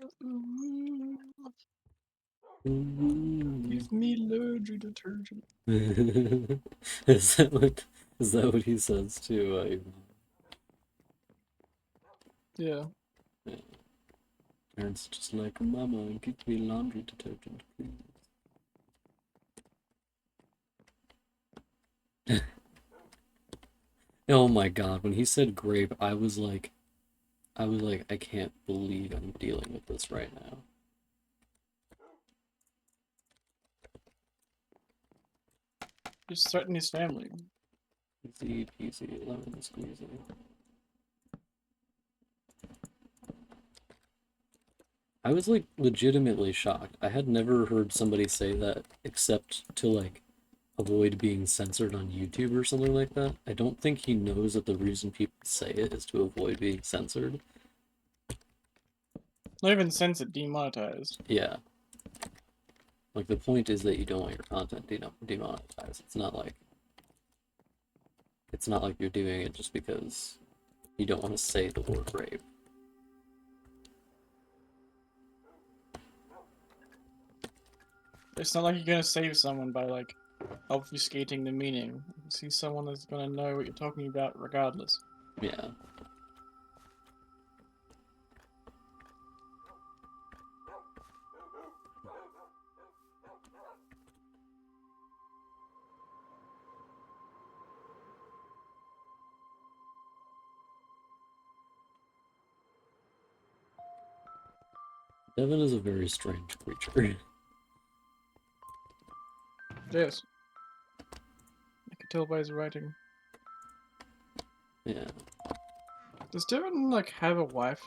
give me laundry detergent. Is that what he says to Yeah. yeah. Parents just like, Mama, give me laundry detergent, please. Oh my god, when he said grape, I can't believe I'm dealing with this right now. Just threaten his family. Easy peasy, lemon squeezy. I was like legitimately shocked. I had never heard somebody say that except to like avoid being censored on YouTube or something like that. I don't think he knows that the reason people say it is to avoid being censored. Not even censored, demonetized. Yeah. Like the point is that you don't want your content demonetized. It's not like you're doing it just because you don't want to say the word rape. It's not like you're gonna save someone by like obfuscating the meaning. You see someone that's gonna know what you're talking about regardless. Yeah. Devin is a very strange creature. Yes. I can tell by his writing. Yeah. Does Devin like have a wife?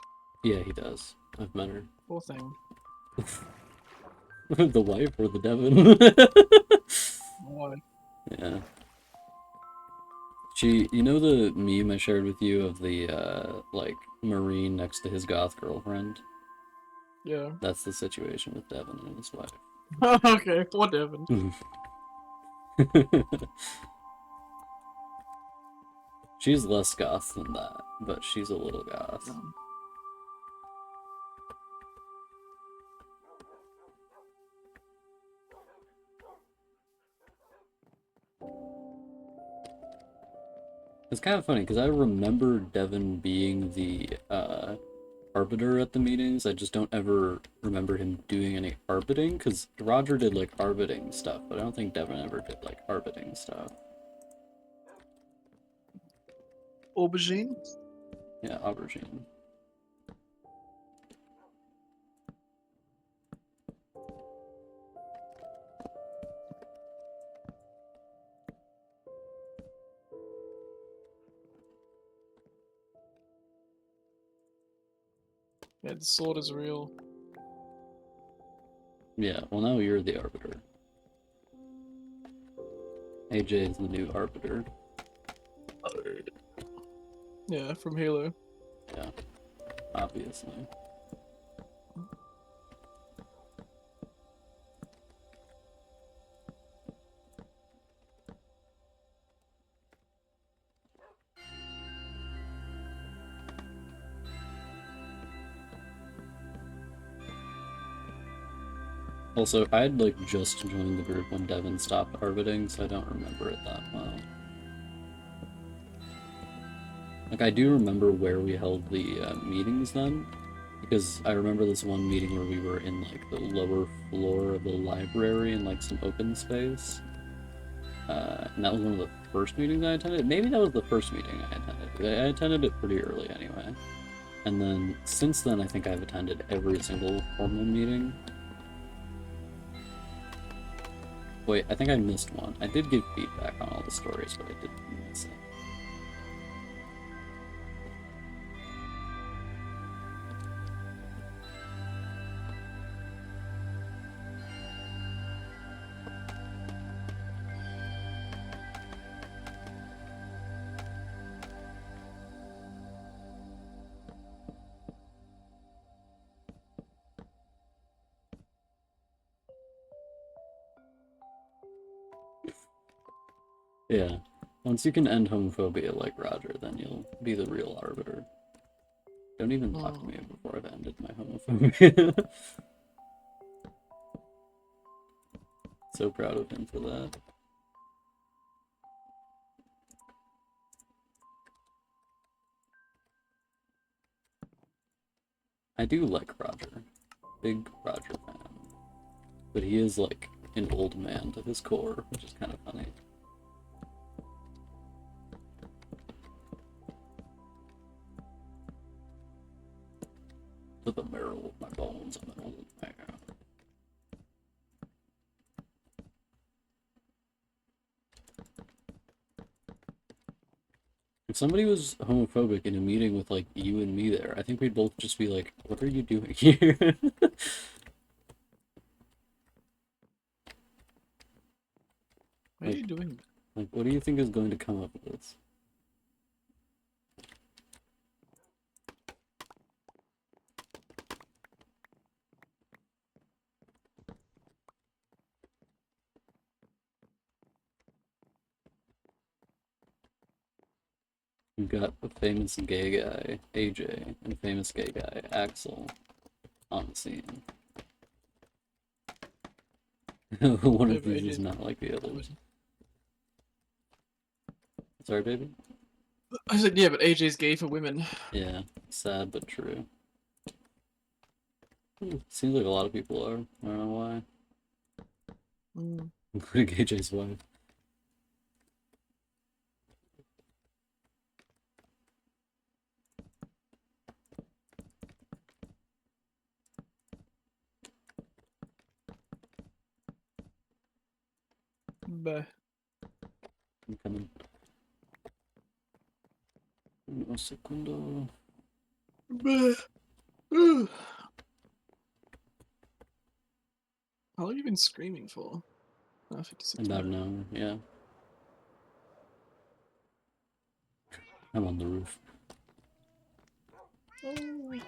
Yeah, he does. I've met her. Poor thing. The wife or the Devin? Why? Yeah. You know the meme I shared with you of the, like, Marine next to his goth girlfriend? Yeah. That's the situation with Devin and his wife. Okay, poor Devin. She's less goth than that, but she's a little goth. Um, It's kind of funny because I remember Devin being the arbiter at the meetings. I just don't ever remember him doing any arbiting because Roger did like arbiting stuff, but I don't think Devin ever did like arbiting stuff. Aubergine? Yeah, aubergine. Yeah, the sword is real. Yeah, well now you're the arbiter. AJ is the new arbiter. Yeah, from Halo. Yeah, obviously. Also, I'd like just joined the group when Devin stopped arbiting, so I don't remember it that well. Like, I do remember where we held the meetings then, because I remember this one meeting where we were in like the lower floor of the library in like some open space. And that was one of the first meetings I attended. Maybe that was the first meeting I attended. I attended it pretty early anyway. And then since then, I think I've attended every single formal meeting. Wait, I think I missed one. I did give feedback on all the stories, but I didn't miss it. Yeah. Once you can end homophobia like Roger, then you'll be the real arbiter. Don't even talk to me before I've ended my homophobia. So proud of him for that. I do like Roger. Big Roger fan. But he is like an old man to his core, which is kind of funny. To the marrow of my bones, I'm an old man. If somebody was homophobic in a meeting with like you and me there, I think we'd both just be like, "What are you doing here?" What are you doing? Like, what do you think is going to come up with this? We've got a famous gay guy, AJ, and a famous gay guy, Axel, on the scene. One Yeah, of but these is AJ's not like the others. Sorry, baby? I said, yeah, but AJ's gay for women. Yeah, sad but true. Seems like a lot of people are. I don't know why. Mm. Including AJ's wife. Bah. I'm coming. Un segundo. Bah. How long have you been screaming for? Oh, 56 About minutes. an hour, yeah. I'm on the roof. Oh.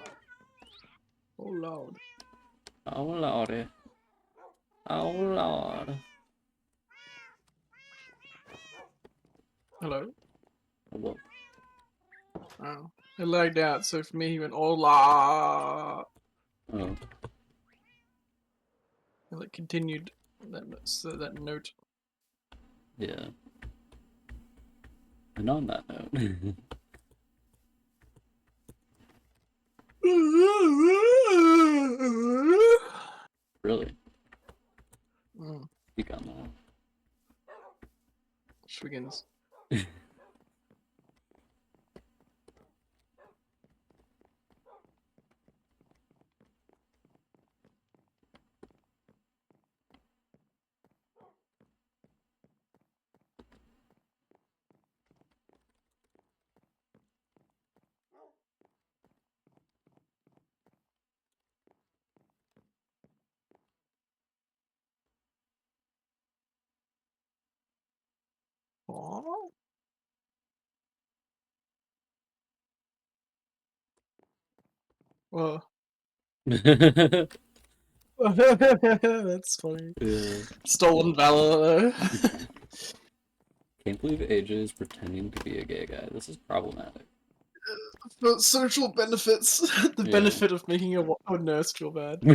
Oh, loud. Oh lordy. Oh lord. Hello? Hello. Oh. It lagged out, so for me he went, oh, la. Oh. And it continued that note. Yeah. And on that note. Really? Mm. Speak on Schwiggins. that. Aww. Well, that's funny. Yeah. Stolen valor. Can't believe AJ is pretending to be a gay guy. This is problematic. For social benefits, the Yeah. benefit of making a nurse feel bad. Yeah.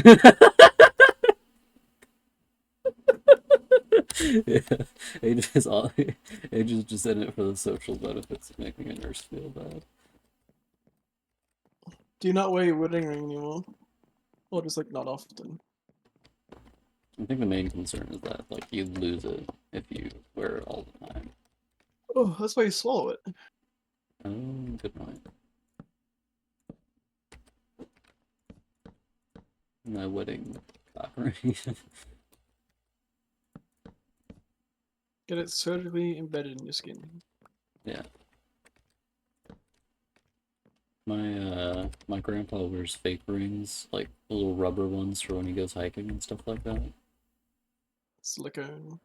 AJ's just in it for the social benefits of making a nurse feel bad. Do you not wear your wedding ring anymore? Or just like not often? I think the main concern is that like you lose it if you wear it all the time. Oh, that's why you swallow it. Oh, good point. My wedding cock ring. Get it surgically embedded in your skin. Yeah. My grandpa wears fake rings, like little rubber ones for when he goes hiking and stuff like that. Silicone.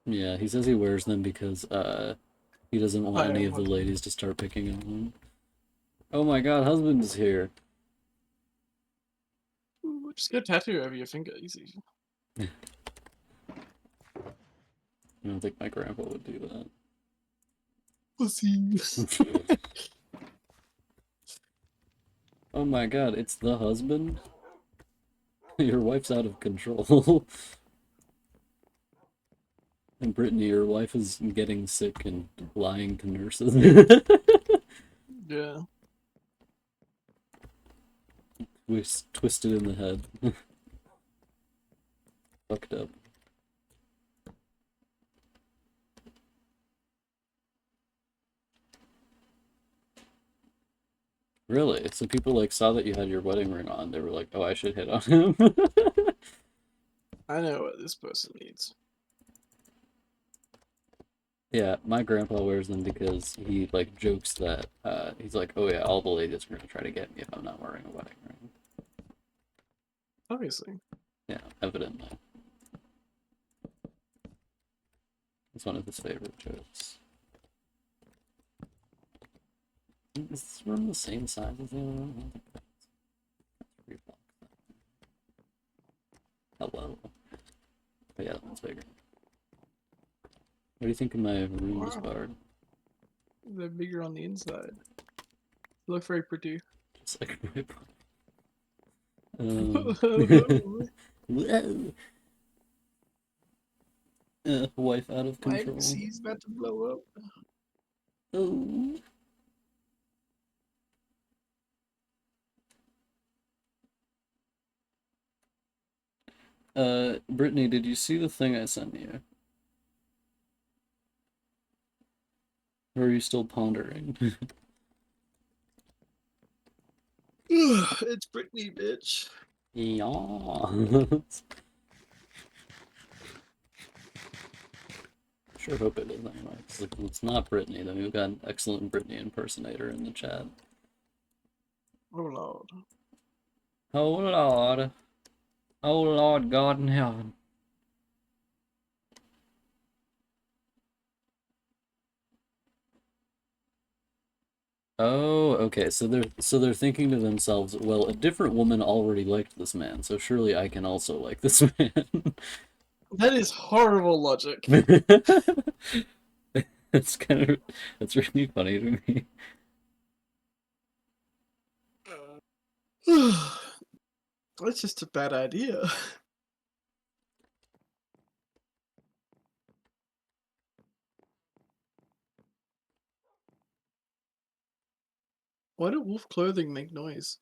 Yeah, he says he wears them because he doesn't want I any am of the husband. ladies to start picking on him. Oh my god, husband is here. Ooh, just get a tattoo over your finger, easy. I don't think my grandpa would do Pussy. that. Oh my god, it's the husband? Your wife's out of control. And Brittany, your wife is getting sick and lying to nurses. Yeah. Twisted in the head. Fucked up. Really? So people like saw that you had your wedding ring on. They were like, "Oh, I should hit on him." I know what this person needs. Yeah, my grandpa wears them because he like jokes that he's like, "Oh yeah, all the ladies are gonna try to get me if I'm not wearing a wedding ring." Obviously. Yeah, evidently. It's one of his favorite jokes. Is this room the same size as the other room? I don't think that's 3 blocks. Hello. Oh yeah, that one's bigger. What do you think of my rooms, Wow. Bard? They're bigger on the inside. They look very pretty. Just like my Whoa. Wife out of My control. MC's about to blow up. Oh. Brittany, did you see the thing I sent you? Or are you still pondering? It's Britney, bitch. Yeah. sure hope it is anyway. 'Cause if it's not Brittany, then we've got an excellent Brittany impersonator in the chat. Oh lord. Oh Lord. Oh Lord God in heaven. Oh, okay. So they're thinking to themselves, well, a different woman already liked this man, so surely I can also like this man. That is horrible logic. That's kind of that's really funny to me. That's just a bad idea. Why do wolf clothing make noise?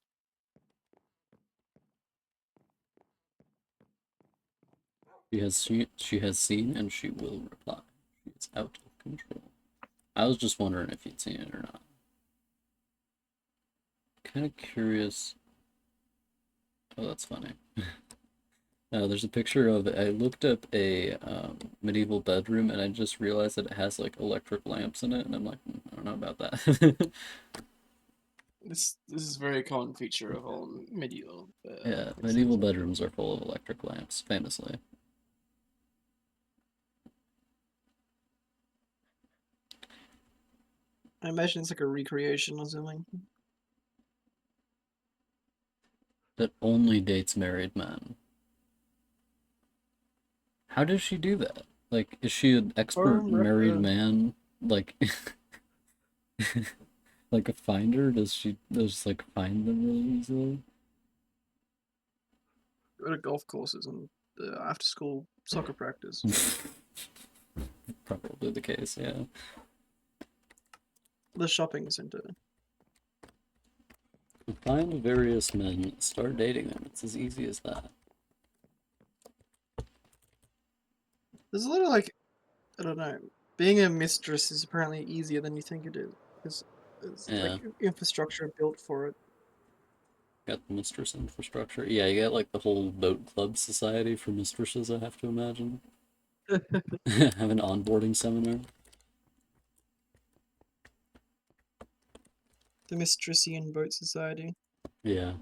She has seen and she will reply. She is out of control. I was just wondering if you'd seen it or not. Kind of curious. Oh, that's funny. There's a picture of I looked up a medieval bedroom and I just realized that it has like electric lamps in it, and I'm like, I don't know about that. This is a very common feature of all medieval. Yeah, places. medieval bedrooms are full of electric lamps, famously. I imagine it's like a recreation or something. That only dates married men. How does she do that? Like, is she an expert married man? Like, like a finder? Does she just like find them really easily? Go to golf courses and after school soccer practice. Probably the case, yeah. The shopping center. Find various men, start dating them. It's as easy as that. There's a lot of like, I don't know. Being a mistress is apparently easier than you think it is. Because there's Yeah. like infrastructure built for it. Got the mistress infrastructure. Yeah, you got like the whole boat club society for mistresses, I have to imagine. Have an onboarding seminar. The Mistressian Boat Society. Yeah.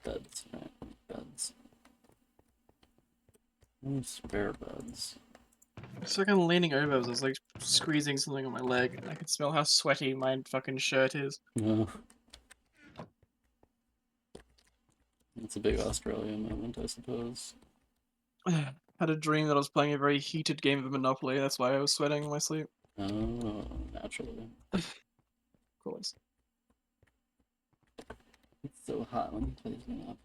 Beds, right? Beds. No spare beds. It's like I'm leaning over as I was like squeezing something on my leg, and I could smell how sweaty my fucking shirt is. No. It's a big Australian moment, I suppose. Had a dream that I was playing a very heated game of Monopoly. That's why I was sweating in my sleep. Oh, naturally. Of course. It's so hot when he plays Monopoly.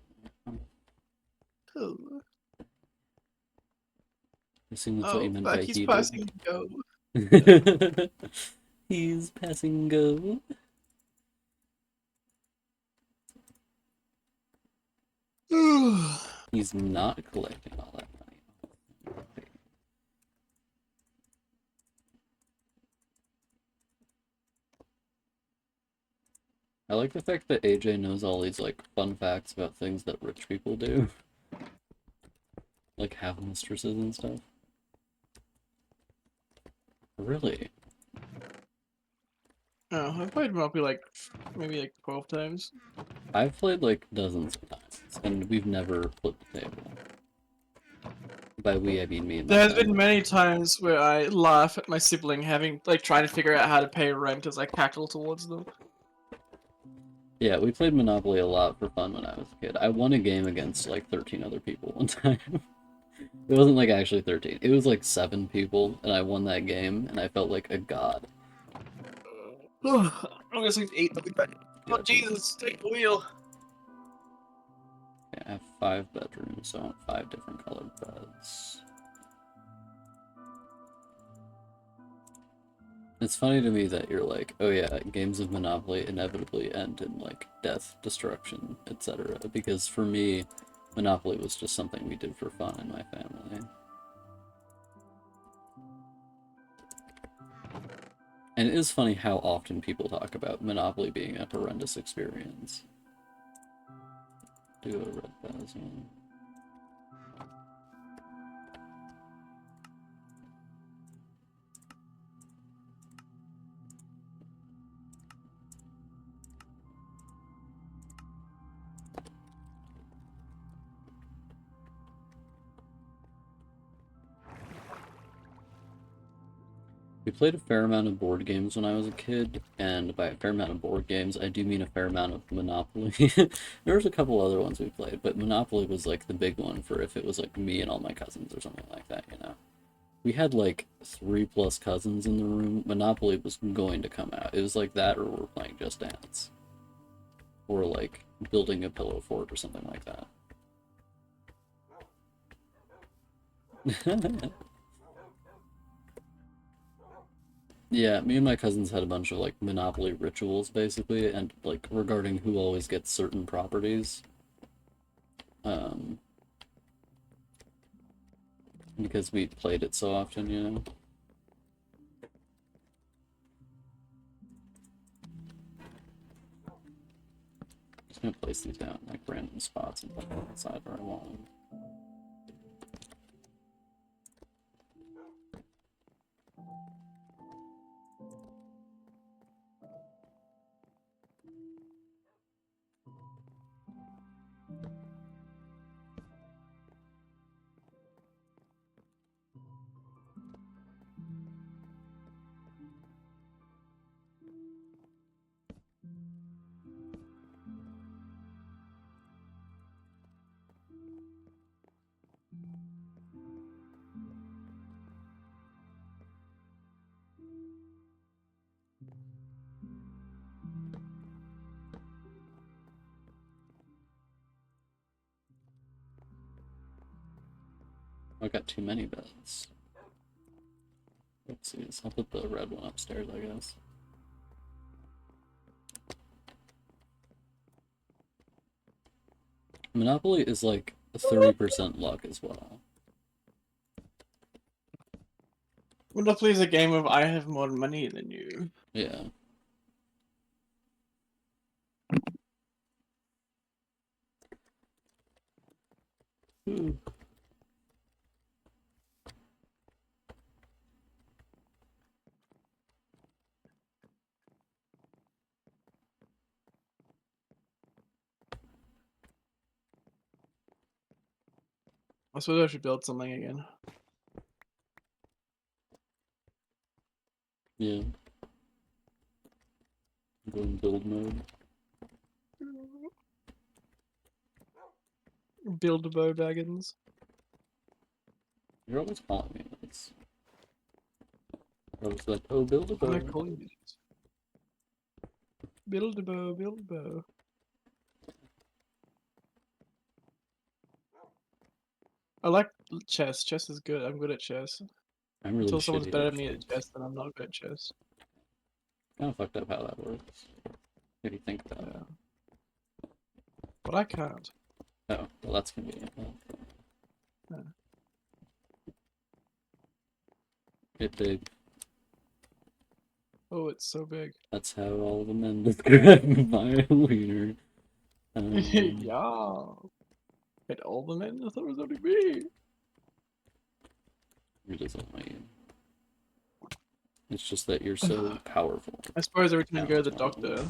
Oh. I assume that's what you meant but by he's heated. passing go. He's passing go. He's not collecting all that money. I like the fact that AJ knows all these like fun facts about things that rich people do. Like have mistresses and stuff. Really? Oh, I've played Monopoly like maybe like 12 times. I've played like dozens of times, and we've never flipped the table. By we, I mean me and my There has been family. many times where I laugh at my sibling having like trying to figure out how to pay rent as I cackle towards them. Yeah, we played Monopoly a lot for fun when I was a kid. I won a game against like 13 other people one time. It wasn't like actually 13. It was like 7 people, and I won that game, and I felt like a god. I'm gonna sleep 8. Oh Yeah, Jesus, take the wheel. I have 5 bedrooms, so I want 5 different colored beds. It's funny to me that you're like, oh yeah, games of Monopoly inevitably end in like death, destruction, etc. Because for me, Monopoly was just something we did for fun in my family. And it is funny how often people talk about Monopoly being a horrendous experience. Do a red basil. We played a fair amount of board games when I was a kid, and by a fair amount of board games, I do mean a fair amount of Monopoly. There was a couple other ones we played, but Monopoly was like the big one for if it was like me and all my cousins or something like that, you know. We had like 3+ cousins in the room. Monopoly was going to come out. It was like that, or we're playing Just Dance, or like building a pillow fort or something like that. Yeah, me and my cousins had a bunch of like Monopoly rituals basically, and like regarding who always gets certain properties. Um, because we played it so often, you know. Just gonna place these down in, like random spots and put them outside where I want them. I got too many beds. Oopsies. I'll put the red one upstairs, I guess. Monopoly is like 30% luck as well. Monopoly is a game of I have more money than you. Yeah. Hmm. I suppose I should build something again. Yeah. Go in build mode. Build a bow dragons. You're always calling me this. I was like, oh, build a I'm bow. not calling you this. Build a bow, build a bow. I like chess. Chess is good. I'm good at chess. I'm really Until someone's shitty better at than me at chess. chess, then I'm not good at chess. Kind of fucked up how that works. If you think about it. Yeah. But I can't. Oh, well, that's convenient. Well, Yeah. it big. Oh, it's so big. That's how all the men describe my wiener. Yeah. Hit all the men. I thought it was only me. It doesn't mean. It's just that you're so powerful. I suppose every time you That go to much the more doctor,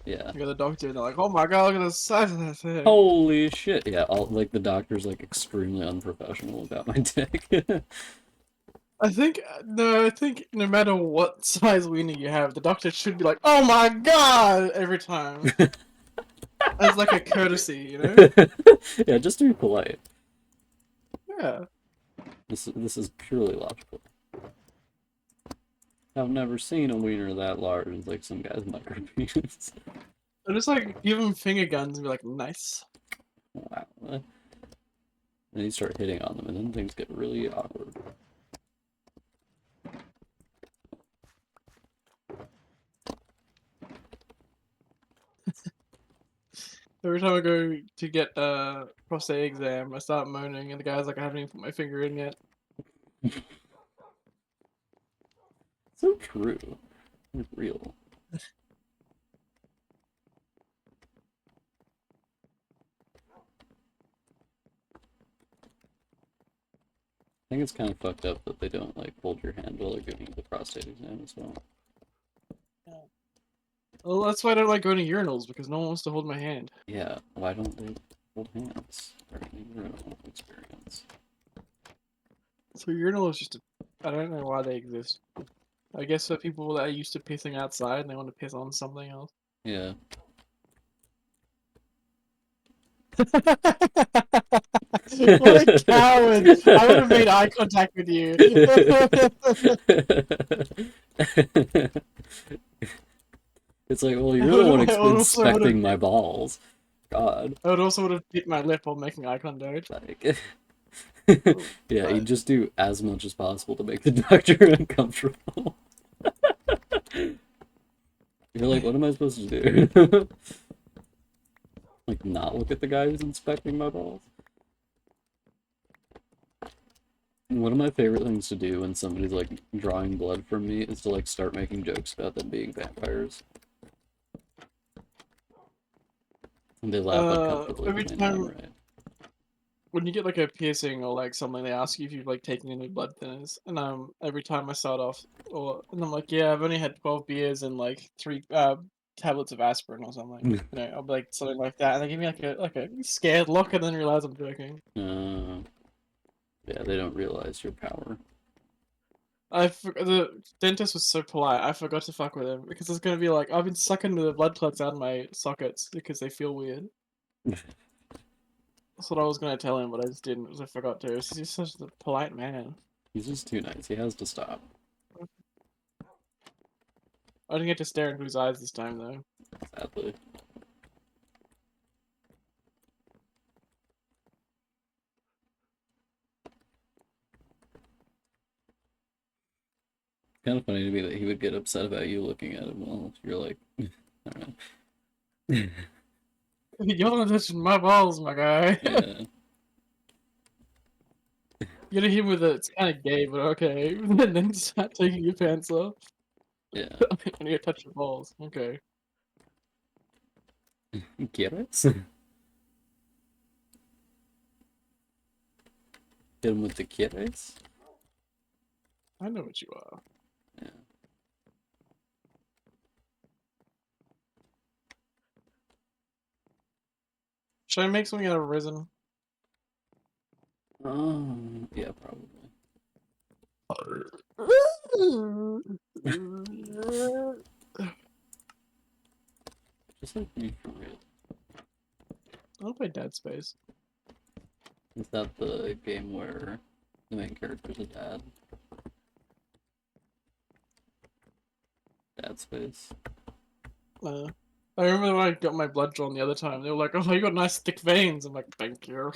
Yeah. you go to the doctor and they're like, oh my god, look at the size of that thing. Holy shit. Yeah, all like the doctor's like extremely unprofessional about my dick. I think no matter what size wiener you have, the doctor should be like, "Oh my god!" every time, as like a courtesy, you know? Yeah, just to be polite. Yeah. This is purely logical. I've never seen a wiener that large. It's like some guy's micro penis. I just like give him finger guns and be like, "Nice." Wow. And you start hitting on them, and then things get really awkward. Every time I go to get a prostate exam, I start moaning, and the guy's like, "I haven't even put my finger in yet." So true. It's real. I think it's kind of fucked up that they don't like hold your hand while they're giving you the prostate exam as well. Well, that's why I don't like going to urinals because no one wants to hold my hand. Yeah, why don't they hold hands? Or any urinal experience. So urinal is just a I don't know why they exist. I guess for people that are used to pissing outside and they want to piss on something else. Yeah. What a coward! I would have made eye contact with you. It's like, well, I you're the would one have, I also would have, inspecting my balls. God. I would also would have bit my lip while making eye contact. Like, Oh, yeah, you but just do as much as possible to make the doctor uncomfortable. You're like, what am I supposed to do? Like, not look at the guy who's inspecting my balls? One of my favorite things to do when somebody's like drawing blood from me is to like start making jokes about them being vampires. And they laugh uncomfortably every when they know I'm time right. when you get like a piercing or like something, they ask you if you've like taken any blood thinners, and every time I start off, and I'm like, yeah, I've only had 12 beers and like 3 tablets of aspirin or something. You know, I'll be like something like that, and they give me like a scared look, and then realize I'm joking. Yeah, they don't realize your power. The dentist was so polite. I forgot to fuck with him because it's gonna be like I've been sucking the blood clots out of my sockets because they feel weird. That's what I was gonna tell him, but I just didn't because I forgot to. He's such a polite man. He's just too nice. He has to stop. I didn't get to stare into his eyes this time though. Sadly. Kind of funny to me that he would get upset about you looking at him while you're like, I don't know. You're not touching my balls, my guy. Yeah, You hit him with it. It's kind of gay, but okay. And then start taking your pants off. yeah. And you touch your balls. Okay. ¿Quieres? Hit him with the quieres? I know what you are. Yeah. Should I make something out of resin? Yeah, probably. Just like me for real. I'll play Dead Space. Is that the game where the main character's a dad? Dad Space. I remember when I got my blood drawn the other time. They were like, "Oh, you got nice thick veins." I'm like, "Thank you."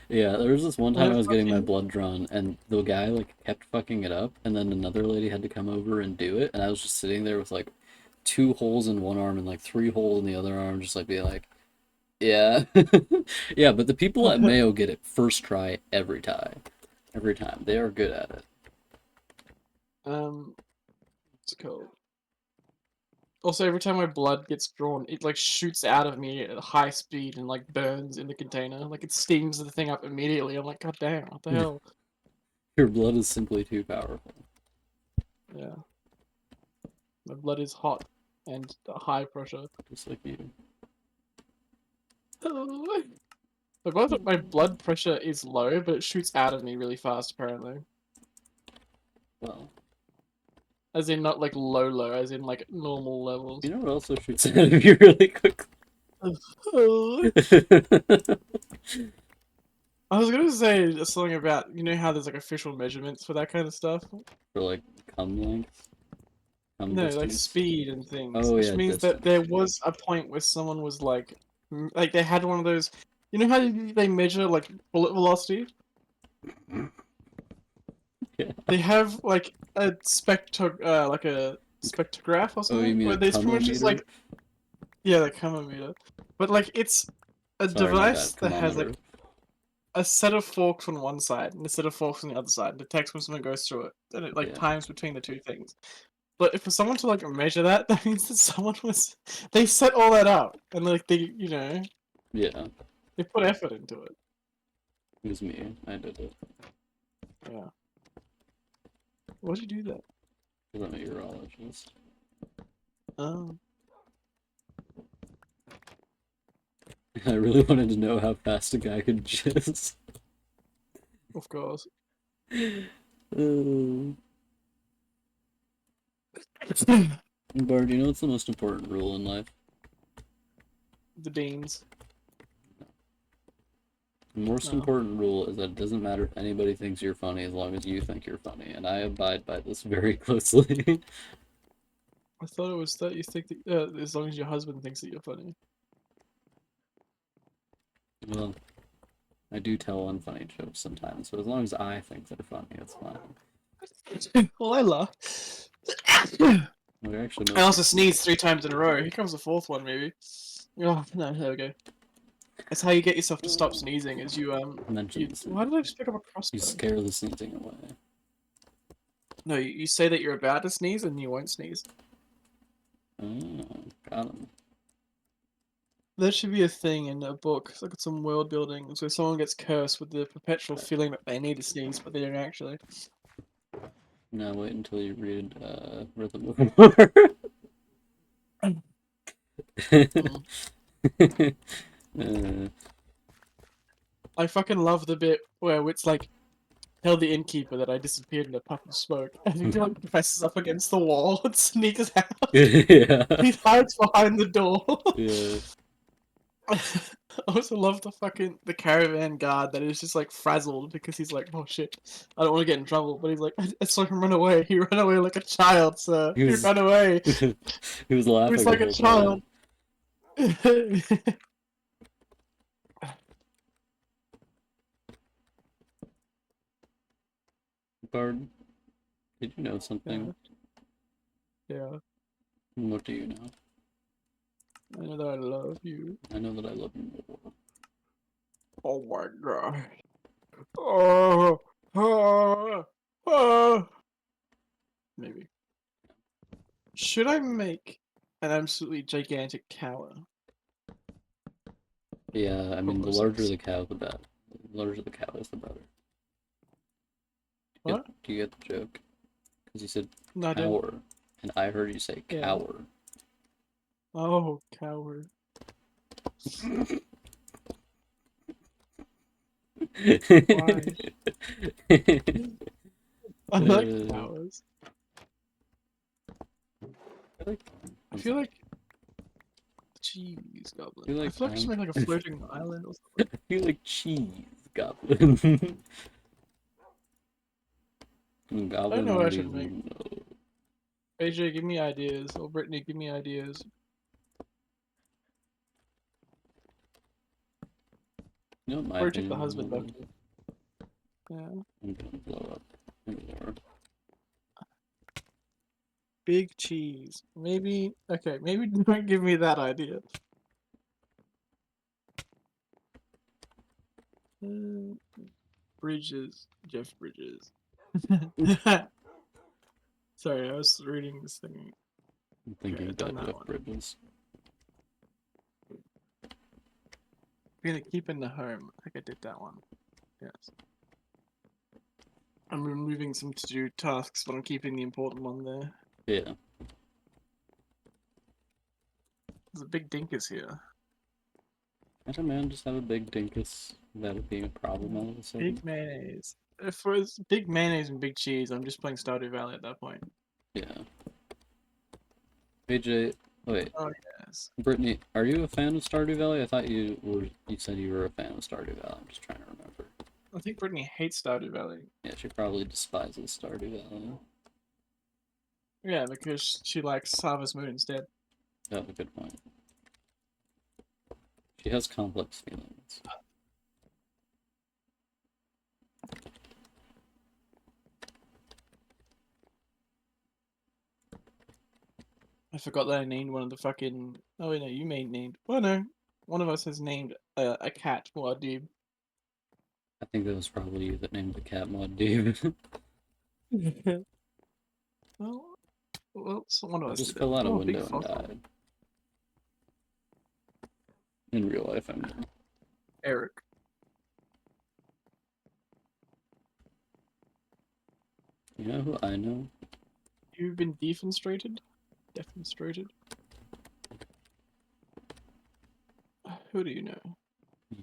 Yeah, there was this one time I was getting my Fucking blood drawn, and the guy like kept fucking it up, and then another lady had to come over and do it, and I was just sitting there with like 2 holes in one arm and like 3 holes in the other arm, just like being like, yeah, yeah. But the people at Mayo get it first try every time, every time. They are good at it. it's cold. Also, every time my blood gets drawn, it like shoots out of me at a high speed and like burns in the container. Like it steams the thing up immediately. I'm like, God damn, what the hell? Your blood is simply too powerful. Yeah, my blood is hot and high pressure. Just like you. Like, what if my blood pressure is low, but it shoots out of me really fast, apparently. Well, As in, not like low, as in like normal levels. you know what also shoots out of you really quickly? I was gonna say something about, you know how there's like official measurements for that kind of stuff? For like cum length, cum No, like distance. speed and things, Oh which yeah, means that distance. there was a point where someone was like they had one of those, you know how they measure like bullet velocity? Yeah. They have like a like a spectrograph or Oh, you something, mean where a there's pretty much just cummometer? like, yeah, the meter, but like it's a Sorry, my device bad. that has Commometer. like a set of forks on one side and a set of forks on the other side. Detects when something goes through it, and it like Yeah. times between the two things. But if for someone to like measure that, that means that someone was they set all that up and like they Yeah. they put effort into it. It was me. I did it. Yeah. Why'd you do that? Because I'm a urologist. Oh, I really wanted to know how fast a guy could jizz. of course. Uh, Bard, you know what's the most important rule in life? The beans. The most No. important rule is that it doesn't matter if anybody thinks you're funny as long as you think you're funny, and I abide by this very closely. I thought it was that you think that, as long as your husband thinks that you're funny. Well, I do tell unfunny jokes sometimes, so as long as I think they're funny, it's fine. Well, I laugh. We're actually I also mostly sneezed 3 times in a row. Here comes the fourth one, maybe. Oh, no, there we go. That's how you get yourself to stop sneezing, is mentioned the why sneezing. did I just pick up a You crossbow? scare the sneezing away. No, you say that you're about to sneeze and you won't sneeze. Oh, got him. There should be a thing in a book, it's like some world building, so someone gets cursed with the perpetual feeling that they need to sneeze, but they don't actually. Now wait until you read the book more. uh, I fucking love the bit where it's like, tell the innkeeper that I disappeared in a puff of smoke, and he like presses up against the wall and sneaks out. yeah. He hides behind the door. Yeah. I also love the caravan guard that is just like frazzled because he's like, oh shit, I don't want to get in trouble. But he's like, I saw him run away. He ran away like a child, sir. He He was ran away. he was He was laughing the like a whole time. child. Bard, did you know Yeah, something? yeah. What do you know? I know that I love you. I know that I love you more. Oh my god. Oh, oh, oh. Maybe. Should I make an absolutely gigantic tower? Yeah, I For mean, the larger Moses? the cow, the better. The larger the cow is, the better. What? Do you get the joke? Because you said No, I didn't. cower, and I heard you say Yeah. cower. Oh, coward. Why? I like Uh, towers. I like, I one feel second. like cheese goblin. I feel I like feel like I should make like a floating island or something. I feel like cheese goblin. I don't Goblin know what I don't should make. even know. AJ, give me ideas. Or Brittany, give me ideas. You know what my Or take the opinion husband on back this? to. Yeah. I'm gonna blow up more. Big cheese. Maybe. Okay, maybe don't give me that idea. Uh, Bridges. Jeff Bridges. Sorry, I was reading this thing. I'm Okay, thinking I've done about that Jeff one. Bridges. I'm gonna keep in the home. I think I did that one. Yes. I'm removing some to-do tasks, but I'm keeping the important one there. Yeah. There's a big dinkus here. I don't know, just have a big dinkus without it being a problem all of a sudden. Big mayonnaise. If it was big mayonnaise and big cheese, I'm just playing Stardew Valley at that point. Yeah. AJ, wait, Oh yes. Brittany, are you a fan of Stardew Valley? I thought you said you were a fan of Stardew Valley. I'm just trying to remember. I think Brittany hates Stardew Valley. Yeah, she probably despises Stardew Valley. Yeah, because she likes Harvest Moon instead. Oh, good point. She has complex feelings. I forgot that I named one of the fucking. Oh wait, no, you made named. Well, no, one of us has named a cat Muad'Dib. I think that was probably you that named the cat Mod Dave. well, so one of I us just did it. fell out a Oh, big window and fossil. died. In real life, I mean. Eric. You know who I know? You've been defenstrated? Defenstrated? Who do you know? You.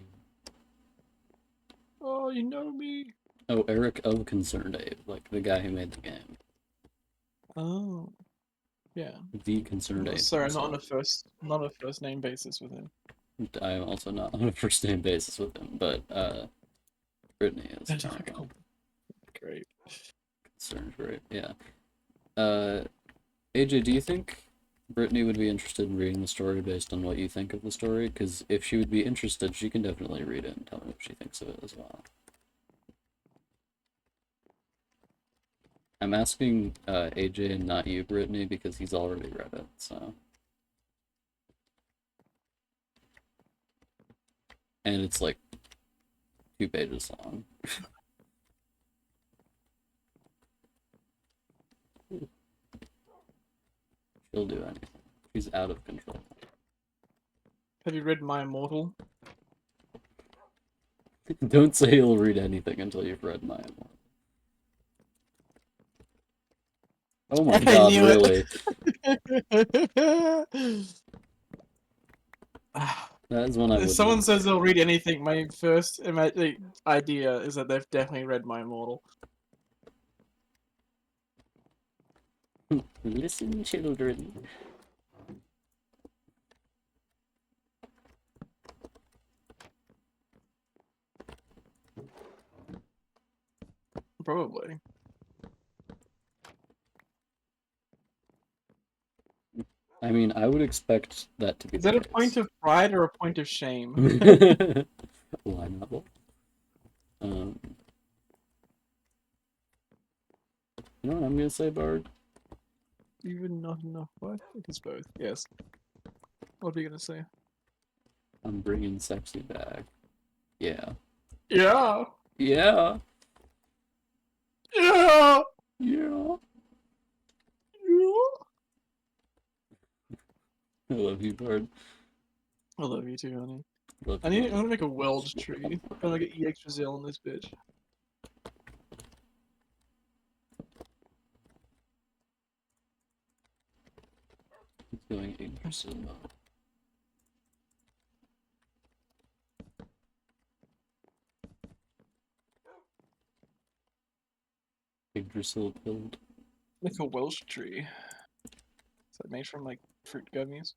Oh, you know me? Oh, Eric of Concerned Ape, like the guy who made the game. Oh, yeah. The Concerned Well, Ape sorry, himself. not a first name basis with him. I am also not on a first name basis with him, but Brittany is apparently. Great. Concerned, right? Yeah. AJ, do you think Brittany would be interested in reading the story based on what you think of the story? Because if she would be interested, she can definitely read it and tell me what she thinks of it as well. I'm asking AJ and not you, Brittany, because he's already read it, so. And it's like 2 pages long. She'll do anything. She's out of control. Have you read My Immortal? Don't say you'll read anything until you've read my one. Oh my I god, knew really? it. That is one I If would someone not says read. they'll read anything, my first idea is that they've definitely read My Immortal. Listen, children. Probably. I mean, I would expect that to be Is the that a point case. of pride or a point of shame? Why not both? Um, you know what I'm gonna say, Bard? Even not enough what? It is both. Yes. What are you gonna say? I'm bringing sexy back. Yeah. Yeah. Yeah. Yeah. Yeah. Yeah. I love you, Bard. I love you too, honey. Love I'm you. gonna make a weld tree. I'm gonna get EX Brazil on this bitch. It's going Yggdrasil mode. Yggdrasil build. Like a Welsh tree. Is that made from like fruit gummies?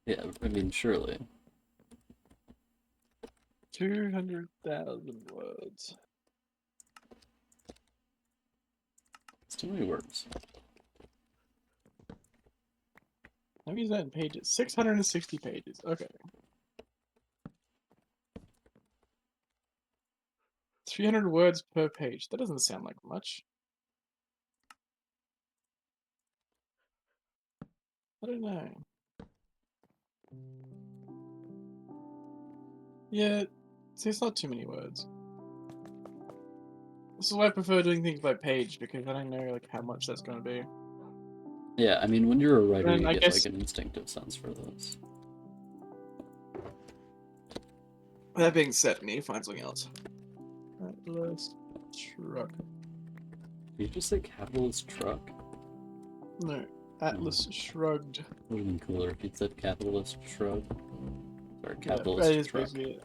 Yeah, I mean, surely. 200,000 words. It's too many words. How many is that in pages? 660 pages. Okay. 300 words per page. That doesn't sound like much. I don't know. Yeah, see, it's not too many words. This is why I prefer doing things by page, because I don't know like how much that's going to be. Yeah, I mean, when you're a writer, And you I get like guess an instinctive sense for this. that being said, I need to find something else. Atlas truck. Did you just say capitalist truck? No, Atlas shrugged. Would have been cooler if you'd said capitalist shrug. Or Yeah, capitalist that is truck. basically it.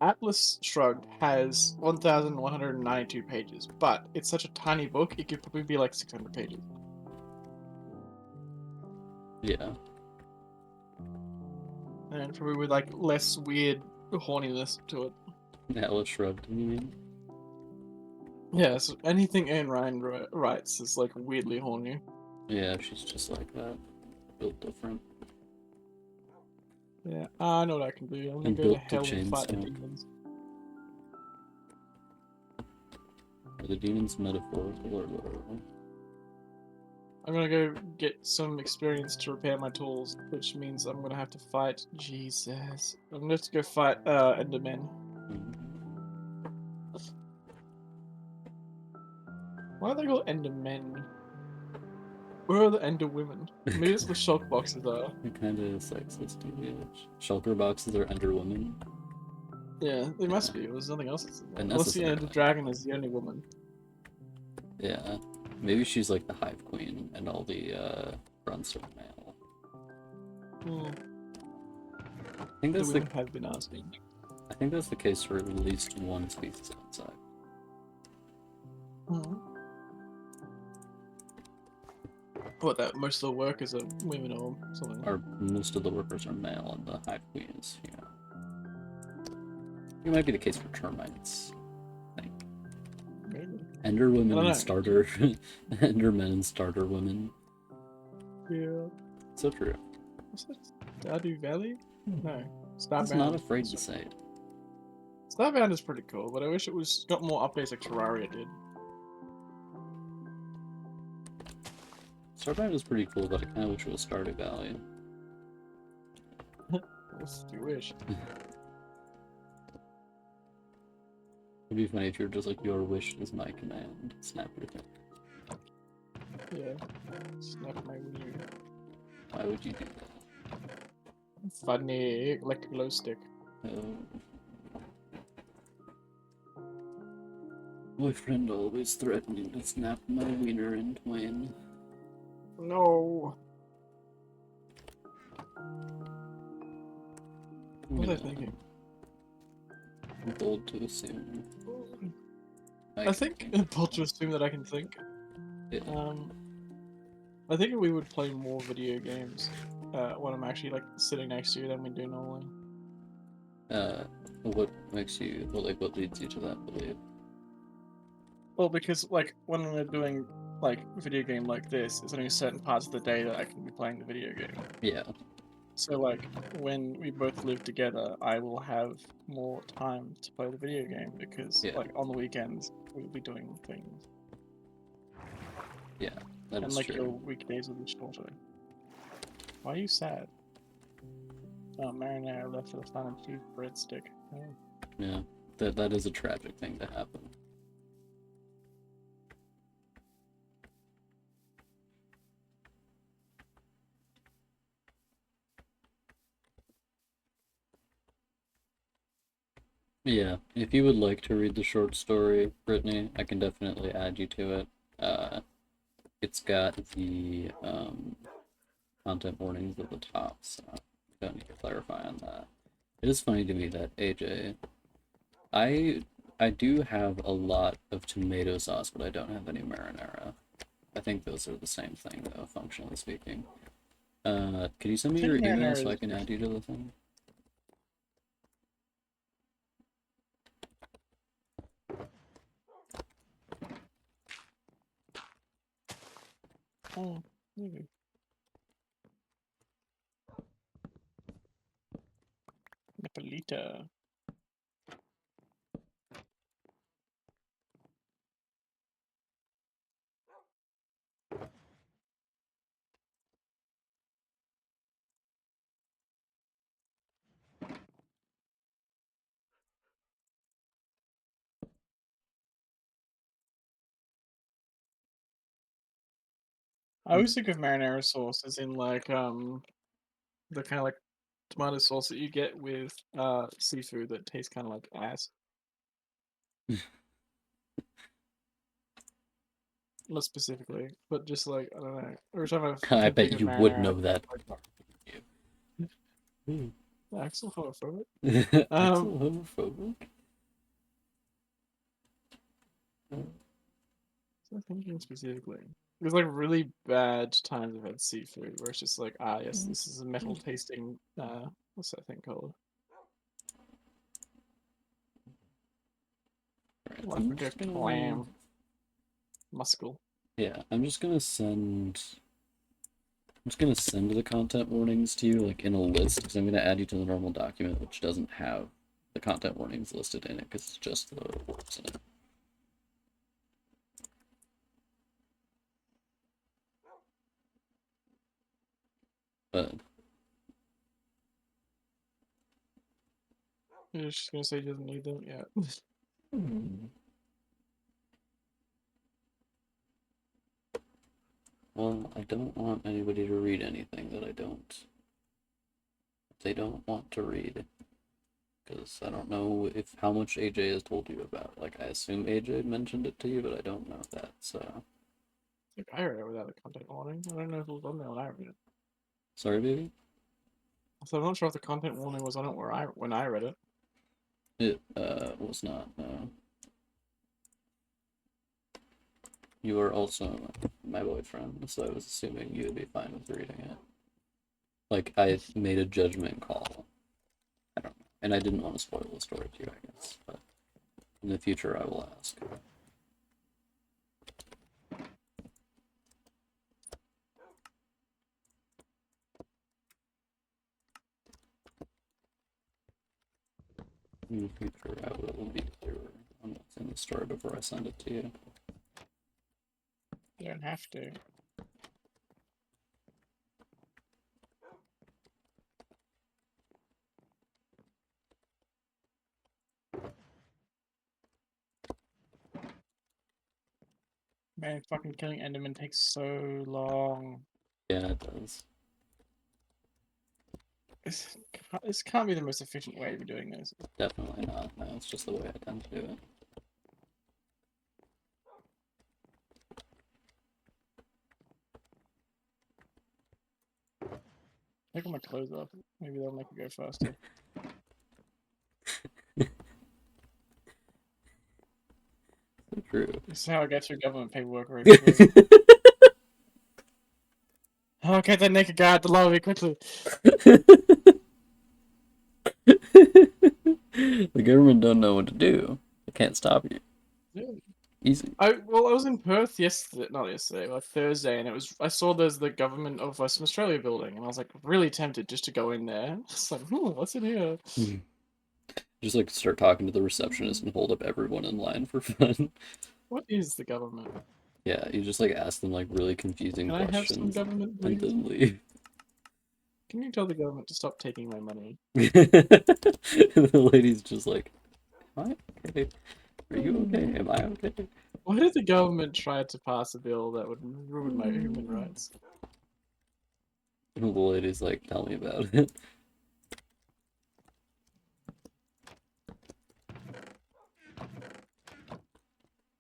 Atlas Shrugged has 1,192 pages, but it's such a tiny book, it could probably be like 600 pages. Yeah. And probably with like less weird horniness to it. Atlas shrugged, you mean? Yeah, so anything Ayn Rand writes is like weirdly horny. Yeah, she's just like that. Built different. Yeah, I know what I can do. I'm gonna And go to built to hell and chain fight the smoke. demons. Are the demons metaphorical or literal? I'm gonna go get some experience to repair my tools, which means I'm gonna have to fight Jesus. I'm gonna have to go fight Endermen. Why are they called Endermen? Where are the Ender Women? Maybe it's the shock boxes are. It kind of sexist, TBH. Shulker boxes are Ender Woman. Yeah, they must be. There's nothing else. A Unless the Ender necessary. Dragon is the only woman. Yeah. Maybe she's like the Hive Queen and all the grunts are male. Hmm. I think The that's the women have been asking. I think that's the case for at least one species outside. What, that most of the workers are women or something? Or most of the workers are male, and the hive queen is, you know. It might be the case for termites. I think. Maybe. Ender I women don't and know. starter, Endermen and starter women. Yeah. So true. What's that? Stardew Valley? No. I Starbound. was not afraid to say it. Starbound is pretty cool, but I wish it was got more updates like Terraria did. Starbound is pretty cool, but I kind of wish it was Stardew Valley. What's your wish? It'd be funny if you were just like, your wish is my command. Snap your thing. Yeah. Snap my wiener. Why would you do that? Funny, like a glow stick. Oh. Boyfriend always threatening to snap my wiener in twain. No. I'm What was I gonna thinking? bold to assume. I think important to assume that I can think. Yeah. I think we would play more video games when I'm actually like sitting next to you than we do normally. What makes you, what leads you to that belief? Well, because like when we're doing like a video game like this, there's only certain parts of the day that I can be playing the video game. Yeah. So like when we both live together, I will have more time to play the video game because Yeah. like on the weekends we'll be doing things. Yeah, that And is like true. your weekdays will be shorter. Why are you sad? Oh, marinara left for the fun and cheese breadstick. Oh. Yeah, that is a tragic thing to happen. Yeah, if you would like to read the short story, Brittany, I can definitely add you to it. It's got the content warnings at the top, so you don't need to clarify on that. It is funny to me that AJ, I do have a lot of tomato sauce, but I don't have any marinara. I think those are the same thing, though, functionally speaking. Could you send me I your think email marinara so I is can add you to the thing? oh, maybe. Napolita. I always think of marinara sauce as in like the kind of like tomato sauce that you get with seafood that tastes kind of like ass. Not specifically, but just like I don't know. Every time I I can think bet of you would marinara, know that. I think like Axel homophobic. Axel homophobic? So I'm thinking specifically. There's like really bad times I've had seafood where it's just like, ah, yes, this is a metal tasting. What's that thing called? I'm just Lumberjack gonna... clam muscle. Yeah, I'm just gonna send... I'm just gonna send the content warnings to you, like, in a list, because I'm gonna add you to the normal document, which doesn't have the content warnings listed in it, because it's just the words in it. But You're just gonna say he doesn't need them yet. well, I don't want anybody to read anything that they don't want to read. Because I don't know if how much AJ has told you about. Like, I assume AJ mentioned it to you, but I don't know if that's, I think I read it without a content warning. I don't know if it was on there when I read it. Sorry, baby? So I'm not sure if the content warning was on it when I read it. It was not. No. You are also my boyfriend, so I was assuming you would be fine with reading it. Like, I made a judgment call. I don't know. And I didn't want to spoil the story to you, I guess. But in the future, I will ask. In the future, I will be clearer on what's in the story before I send it to you. You don't have to. Man, fucking killing Enderman takes so long. Yeah, it does. This can't be the most efficient way to be doing this. Definitely not. No, it's just the way I tend to do it. Take all my clothes off. Maybe that'll make it go faster. So true. This is how I get through government paperwork very quickly. Oh, get that naked guy at the lobby quickly. The government don't know what to do. They can't stop you. Yeah. Easy. I was in Perth yesterday, not yesterday, like Thursday, and I saw there's the government of Western Australia building, and I was like really tempted just to go in there. It's like, what's in here? Just like start talking to the receptionist and hold up everyone in line for fun. What is the government? Yeah, you just like ask them like really confusing Can I have some questions government, and please? then leave. Can you tell the government to stop taking my money? And the lady's just like, "Am I okay? Are you okay? Am I okay?" Why did the government try to pass a bill that would ruin my human rights? And the lady's like, "Tell me about it."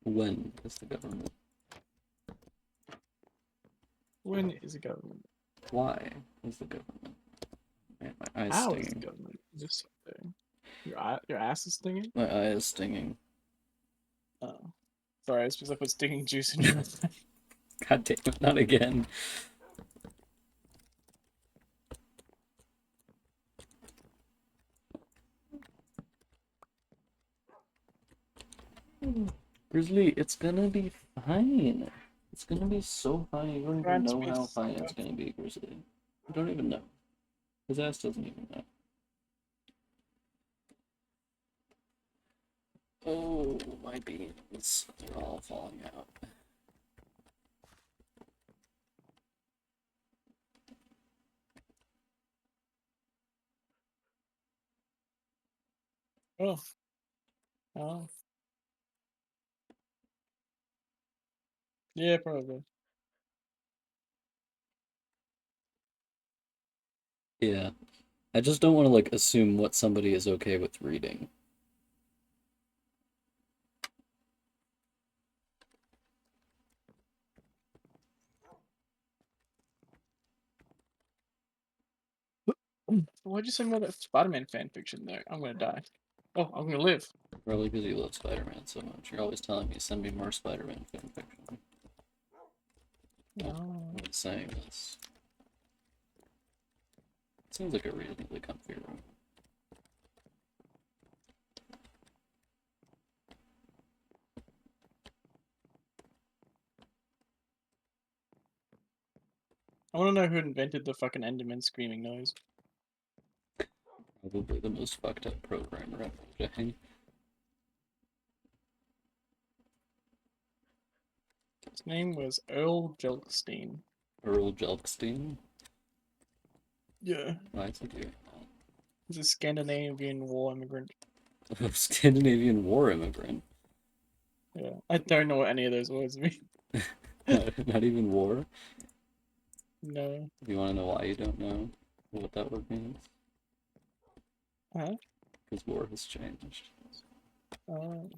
When is the government? When is the government? Why is the government? Man, my eye's How is the stinging. government? Just something. Your ass is stinging? My eye is stinging. Oh. Sorry, it's because I put stinging juice in your mouth. God damn it, not again. Grizzly, it's gonna be fine. It's gonna be so fine. You don't even Trying to know be how fine fucked it's up. gonna be, Grizzly. You don't even know. His ass doesn't even know. Oh, my beans. They're all falling out. Oh. Oh. Yeah, probably. Yeah. I just don't want to, like, assume what somebody is okay with reading. Why'd you say about that Spider-Man fan fiction though? I'm gonna die. Oh, I'm gonna live. Probably because you love Spider-Man so much. You're always telling me, send me more Spider-Man fanfiction. Oh. I'm saying this. Seems like a reasonably comfy room. I wanna know who invented the fucking Enderman screaming noise. Probably the most fucked up programmer ever, Jay. His name was Earl Jelkstein. Earl Jelkstein? Yeah. Why is he doing that? He's a Scandinavian war immigrant. A Scandinavian war immigrant. Yeah. I don't know what any of those words mean. Not even war? No. You want to know why you don't know what that word means? Huh? Because war has changed. Oh.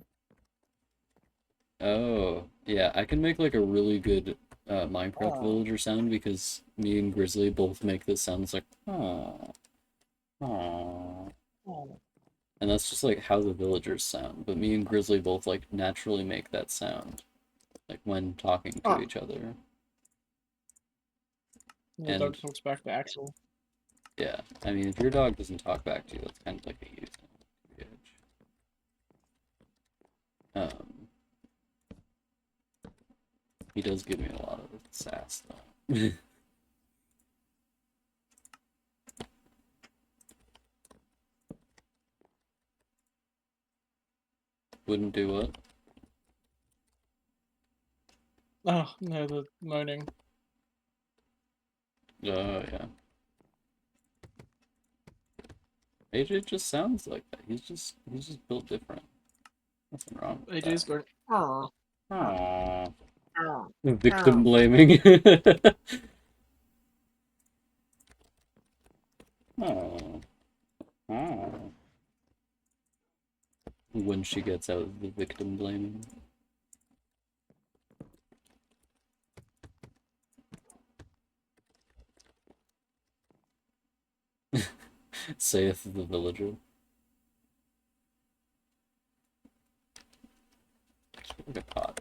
Oh, yeah, I can make like a really good Minecraft Oh. villager sound because me and Grizzly both make this sound. It's like, aww, aww. Oh. And that's just like how the villagers sound. But me and Grizzly both like naturally make that sound, like when talking to Oh, each other. the And dog talks back to Axel. yeah, I mean, if your dog doesn't talk back to you, that's kind of like a you thing. He does give me a lot of sass though. Wouldn't do what? Oh no, the moaning. Oh yeah. AJ just sounds like that. He's just built different. Nothing wrong with AJ's that. going. Oh, Aww. oh, Victim oh. blaming. Oh. Oh. When she gets out of the victim blaming. Saith the villager. Like a pot.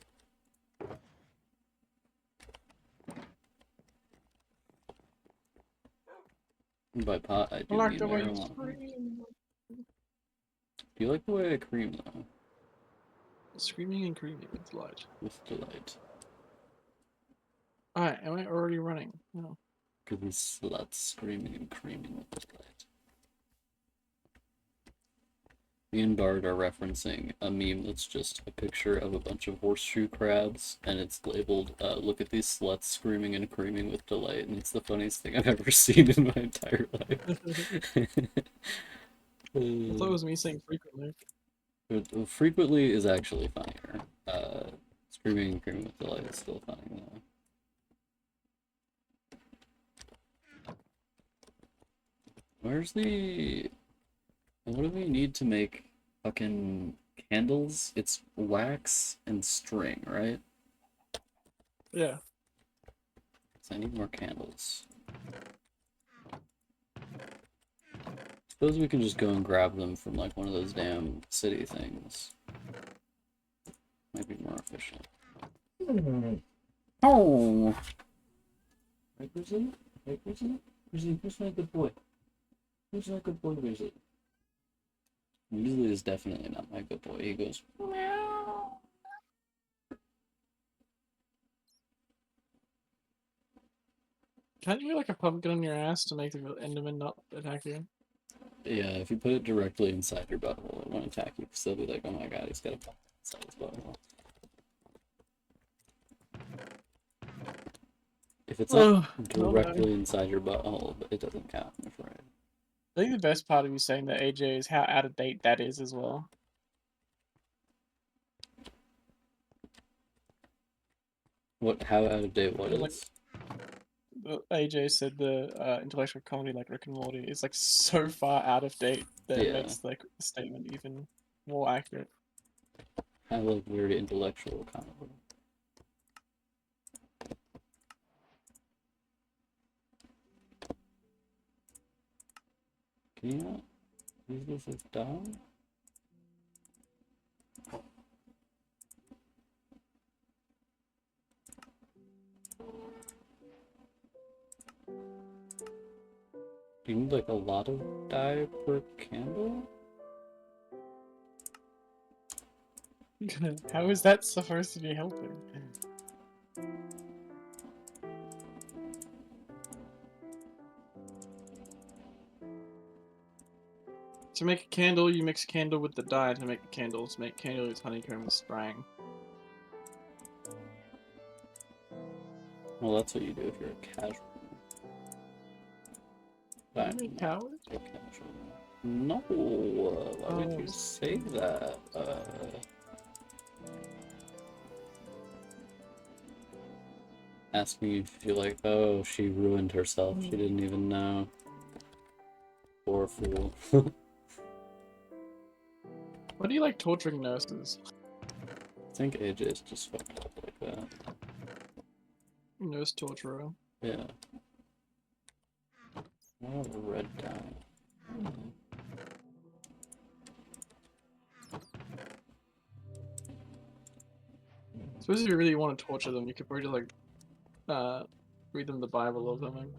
By pot, I I do like mean the way you marijuana. scream. Do you like the way I cream, though? Screaming and creaming with delight. With delight. Alright, am I already running? No. Because these sluts screaming and creaming with delight. Me and Bard are referencing a meme that's just a picture of a bunch of horseshoe crabs, and it's labeled, look at these sluts screaming and creaming with delight, and it's the funniest thing I've ever seen in my entire life. I thought it was me saying frequently. Frequently is actually funnier. Screaming and creaming with delight is still funny, though. Where's the... What do we need to make fucking candles? It's wax and string, right? Yeah. So I need more candles. Suppose we can just go and grab them from like one of those damn city things. Might be more efficient. Oh! Right, Grizzly? Right, Grizzly? Grizzly, who's my good boy? Who's my good boy, Grizzly? Grizzly is definitely not my good boy. He goes, meow. Can't you get like a pumpkin on your ass to make the Enderman not attack you? Yeah, if you put it directly inside your butthole, it won't attack you because they'll be like, oh my god, he's got a pumpkin inside his butthole. If it's not Oh, no. directly inside your butthole, it doesn't count, I'm afraid. I think the best part of you saying that AJ is how out of date that is as well. What? How out of date? What Like is? AJ said, the intellectual comedy like Rick and Morty is like so far out of date that it Yeah, makes like the statement even more accurate. I like very intellectual kind of. Can you not use this as down? Do you need like a lot of dye per candle? How is that supposed to be helping? To make a candle, you mix candle with the dye to make the candle. To make candle, use honeycomb and spraying. Well, that's what you do if you're a casual. Are you a coward? A casual. No, why would you Oh. say that? Asking if you're like, oh, she ruined herself. She didn't even know. Poor fool. Why do you like torturing nurses? I think AJ's just fucked up like that. Nurse torturer. Yeah. I have a red dye. suppose if you really want to torture them, you could probably just, like, read them the Bible or something.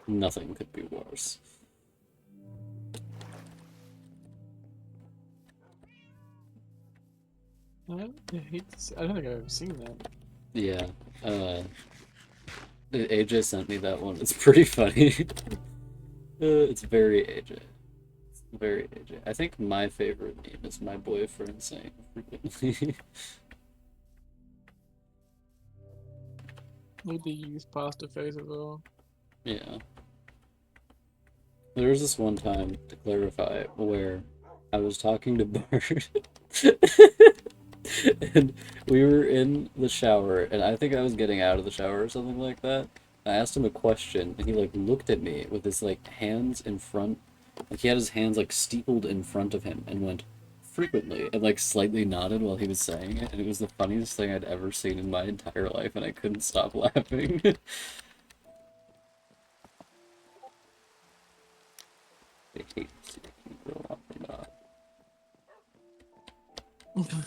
Nothing could be worse. I hate to I don't think I've ever seen that. Yeah. AJ sent me that one. It's pretty funny. It's very AJ. It's very AJ. I think my favorite meme is my boyfriend saying frequently. Need to use pasta face as well. Yeah. There was this one time, to clarify, where I was talking to Bart, and we were in the shower, and I think I was getting out of the shower or something like that. I asked him a question, and he like looked at me with his like hands in front, like he had his hands like steepled in front of him, and went frequently, and like slightly nodded while he was saying it, and it was the funniest thing I'd ever seen in my entire life, and I couldn't stop laughing. I hate to see it grow up or not.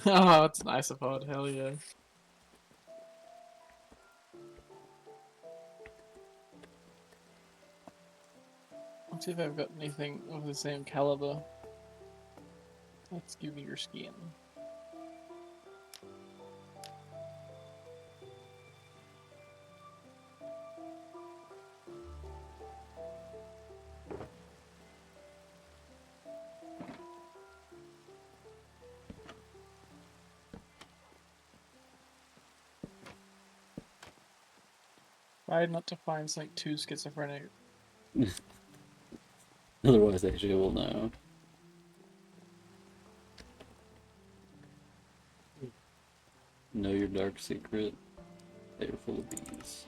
Oh, it's an isopod, hell yeah. Let's see if I've got anything of the same caliber. Let's give you your skin. Tried not to find something too schizophrenic. Otherwise, AJ will know. Know your dark secret. They are full of bees.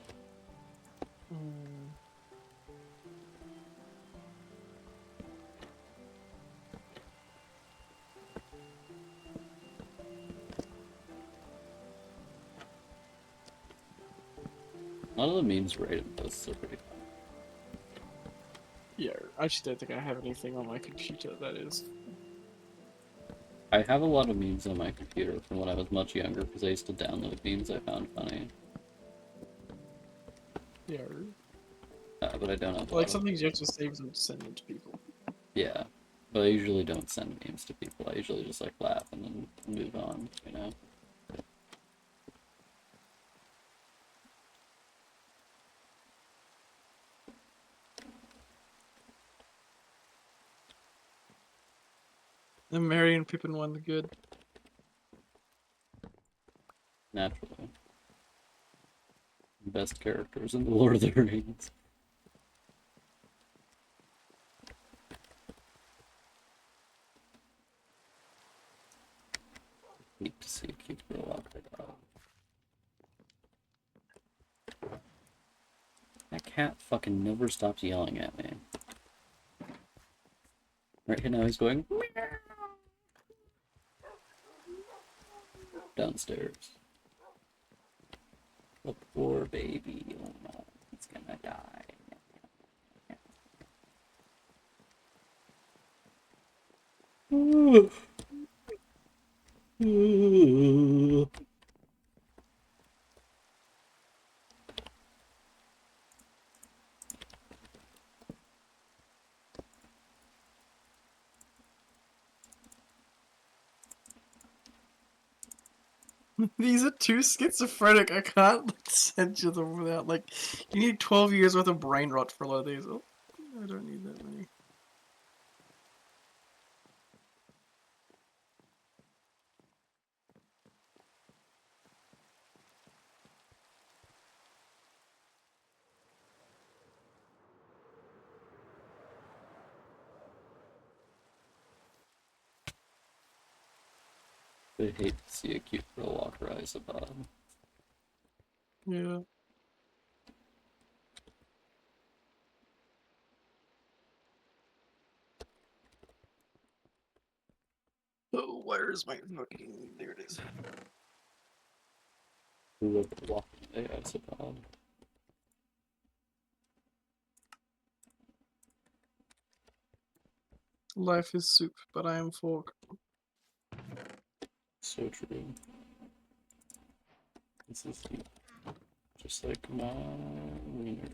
Hmm. A lot of the memes Raiden posts are pretty funny. Yeah, I just don't think I have anything on my computer that is. I have a lot of memes on my computer from when I was much younger because I used to download memes I found funny. Yeah. But I don't have a Like lot some of... things you have to save them to send them to people. Yeah. But I usually don't send memes to people. I usually just like laugh and then move on, you know? The Merry and Pippin one, the good. Naturally. Best characters in the Lord of the Rings. Need to see a cute girl walk her dog. That cat fucking never stops yelling at me. Right now he's going meow downstairs. The poor baby. Oh no, he's gonna die. These are too schizophrenic. I can't like, send you them without like. You need 12 years worth of brain rot for a lot of these. Oh, I don't need that many. I hate to see a cute girl walk her eyes above. Yeah. Oh, where is my fucking? There it is. Whoever walked their eyes above. Life is soup, but I am fork. So true. This is deep. Just like my wiener.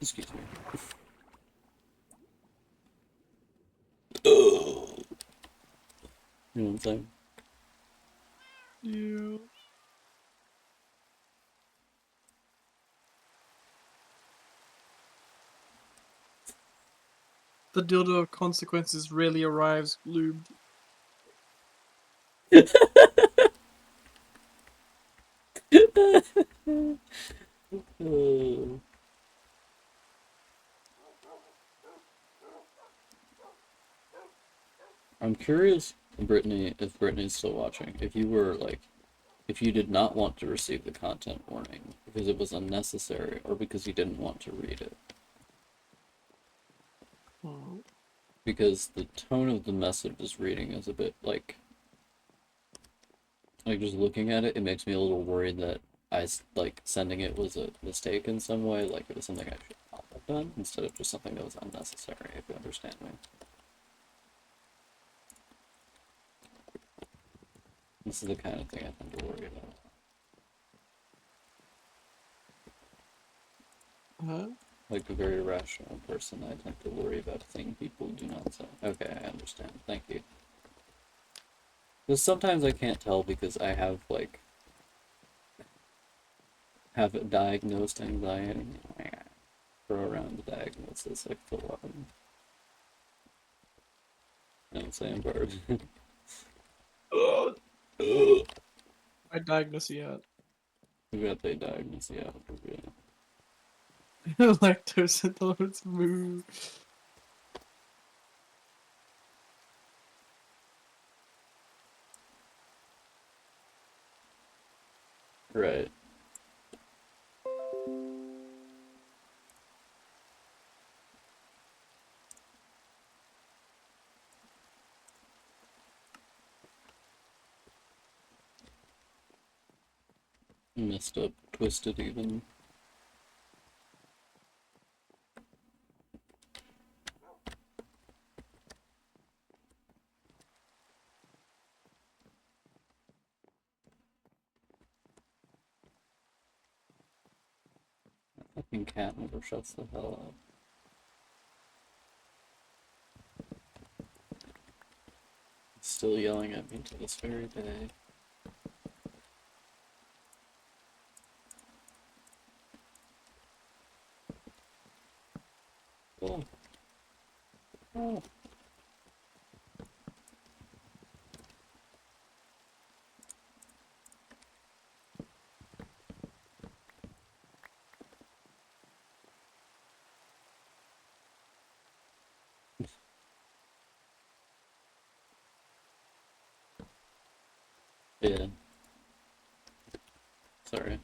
Excuse me. You know what I'm saying? Yeah. The dildo of consequences rarely arrives lubed. Uh, I'm curious, Brittany, if Brittany's still watching, if you were like, if you did not want to receive the content warning because it was unnecessary or because you didn't want to read it. Oh. Because the tone of the message is reading is a bit like just looking at it, it makes me a little worried that like sending it was a mistake in some way, like it was something I should not have done instead of just something that was unnecessary, if you understand me. This is the kind of thing I tend to worry about. Huh? Like a very rational person, I tend to worry about a thing people do not say. Okay, I understand. Thank you. Because sometimes I can't tell because I have a diagnosed anxiety. Throw around the diagnosis like the weapon. You know what I'm saying, Barb? I diagnose yet. We got the diagnosis, yeah. Lactose intolerance move. Right. Messed up, twisted even. Fucking cat never shuts the hell up. It's still yelling at me to this very day. Oh. Oh. Yeah. Sorry.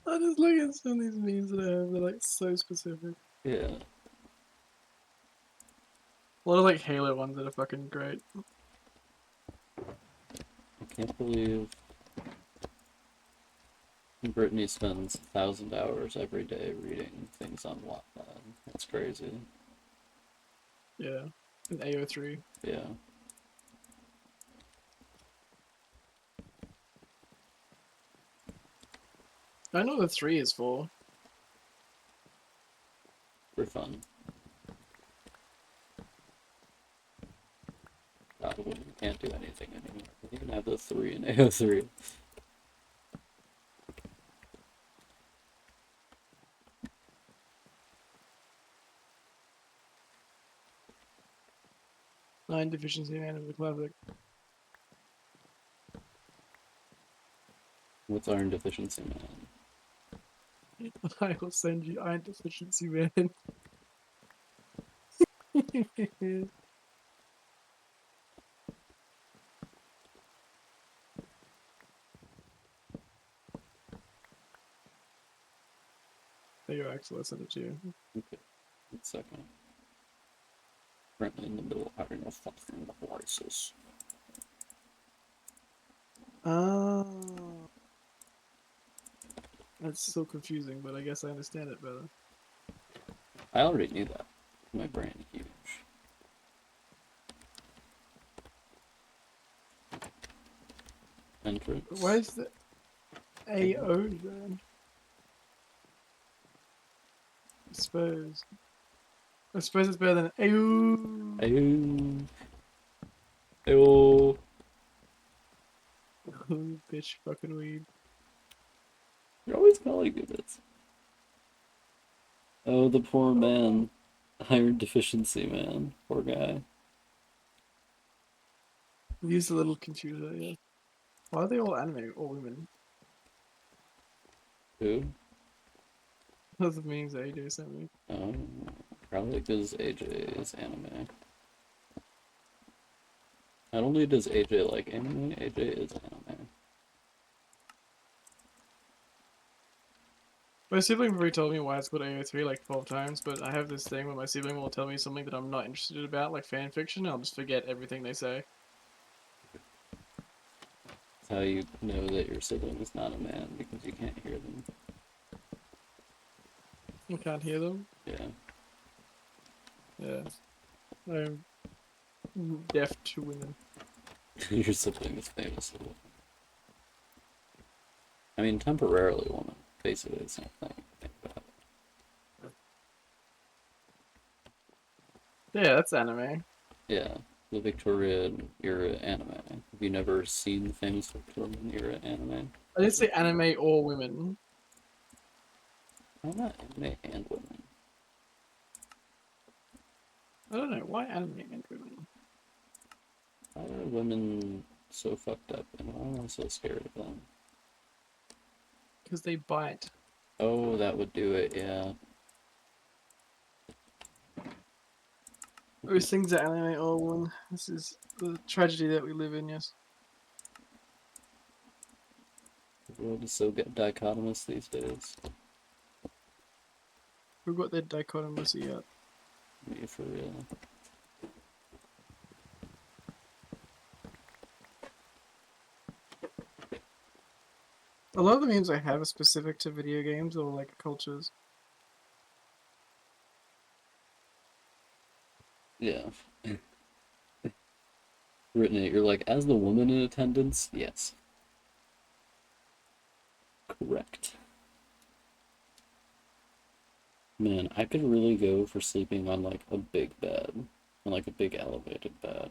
I just look at some of these memes that I have, they're like so specific. Yeah. A lot of like Halo ones that are fucking great. I can't believe Brittany spends 1,000 hours every day reading things on Wattpad. That's crazy. Yeah. And AO3. Yeah. I know what the 3 is for. For fun. God, we can't do anything anymore. We even have the 3 in AO3. 9 deficiency man of the classic. What's iron deficiency, man? I will send you iron deficiency man. There you go, Axel, I sent it to you. Okay, 1 second. Currently in the middle of having a fucking crisis. Oh. That's so confusing, but I guess I understand it better. I already knew that. My brain huge. But why Entrance. is the AO then? I suppose it's better than AO. Ayo. Ayo. Bitch, fucking weed. You're always calling me this. Oh, the poor man. Iron deficiency, man. Poor guy. He's a little confused, yeah. Why are they all anime or women? Who? Those are memes that AJ sent me. Probably because AJ is anime. Not only does AJ like anime, AJ is anime. My sibling probably told me why it's called AO3 like 12 times, but I have this thing where my sibling will tell me something that I'm not interested about, like fan fiction, and I'll just forget everything they say. It's how you know that your sibling is not a man, because you can't hear them. I can't hear them. Yeah. Yeah. I'm deaf to women. Your sibling is famous. I mean, temporarily woman. Basically the same thing. Think about it. Yeah, that's anime. Yeah. The Victorian era anime. Have you never seen the famous Victorian era anime? I didn't say anime or women. Why not anime and women? I don't know, why anime and women? Why are women so fucked up and why am I so scared of them? Because they bite. Oh, that would do it, yeah. Those things are anime or women. This is the tragedy that we live in, yes. The world is so dichotomous these days. Who got their dichotomacy out? Me for real. A lot of the memes I have are specific to video games or like cultures. Yeah. Brittany, you're like, as the woman in attendance? Yes. Correct. Man, I could really go for sleeping on like a big bed, on like a big elevated bed.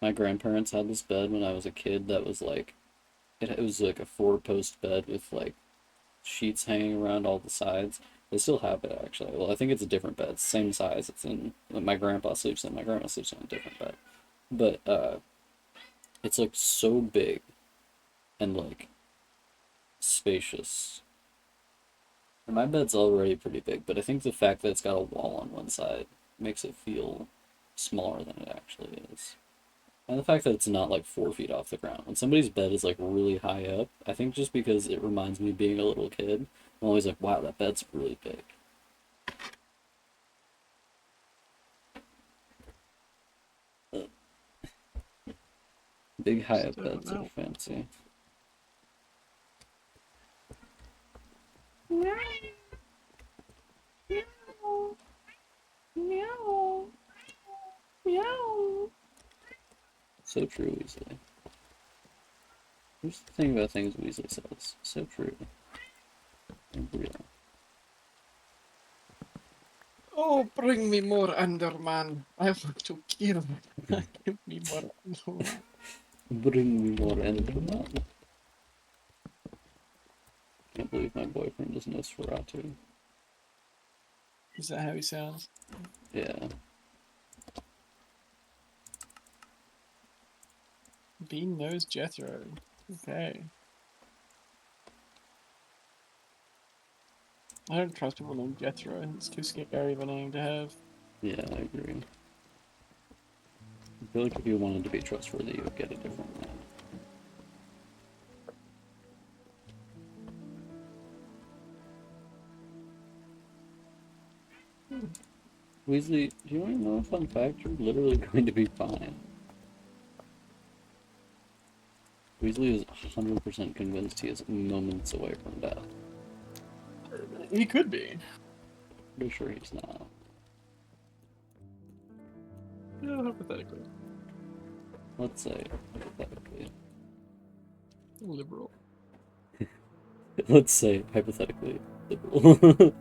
My grandparents had this bed when I was a kid that was like, it was like a four-post bed with like sheets hanging around all the sides. They still have it actually. Well, I think it's a different bed, same size. It's in my grandpa sleeps in. My grandma sleeps in a different bed, but it's like so big and like spacious. And my bed's already pretty big, but I think the fact that it's got a wall on one side makes it feel smaller than it actually is. And the fact that it's not like 4 feet off the ground. When somebody's bed is like really high up, I think just because it reminds me of being a little kid, I'm always like, wow, that bed's really big. Big high up Step beds are out. fancy. So true, Weasley. Here's the thing about things Weasley says. So true. And real. Oh, bring me more Enderman. I want to kill. Give me more Enderman. Bring me more Enderman. Can't believe my boyfriend is Nosferatu. Is that how he sounds? Yeah. Bean knows Jethro. Okay. I don't trust people named Jethro. It's too scary of a name to have. Yeah, I agree. I feel like if you wanted to be trustworthy, you would get a different name. Weasley, do you want to know a fun fact? You're literally going to be fine. Weasley is 100% convinced he is moments away from death. He could be. Pretty sure he's not. Yeah, hypothetically. Let's say, hypothetically. Liberal. Let's say, hypothetically, liberal.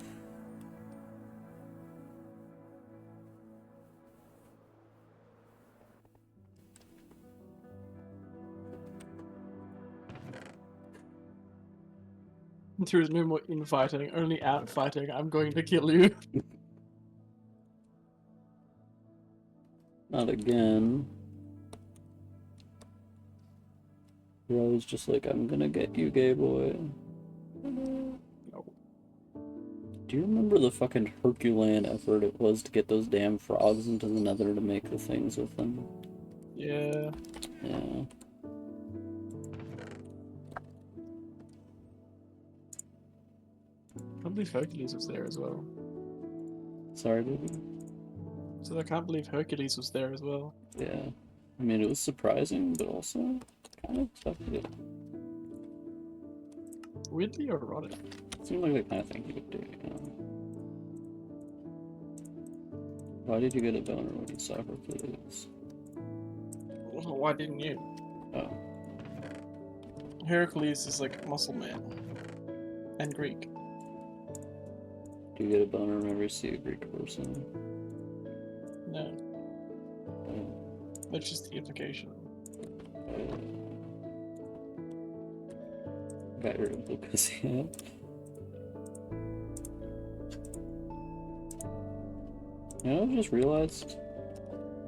There is no more infighting, only outfighting. I'm going to kill you. Not again. You're always just like, I'm gonna get you, gay boy. No. Do you remember the fucking Herculean effort it was to get those damn frogs into the nether to make the things with them? Yeah. Yeah. I can't believe Hercules was there as well. Sorry, baby? So I can't believe Hercules was there as well. Yeah. I mean, it was surprising, but also kind of expected it. Weirdly erotic. Seemed like the kind of thing he would do, you know? Why did you get a boner when you saw Hercules? Well, why didn't you? Oh. Hercules is like muscle man. And Greek. Do you get a boner whenever you see a Greek person? No, Oh. that's just the implication. Got your Lucas, yeah. You know, I just realized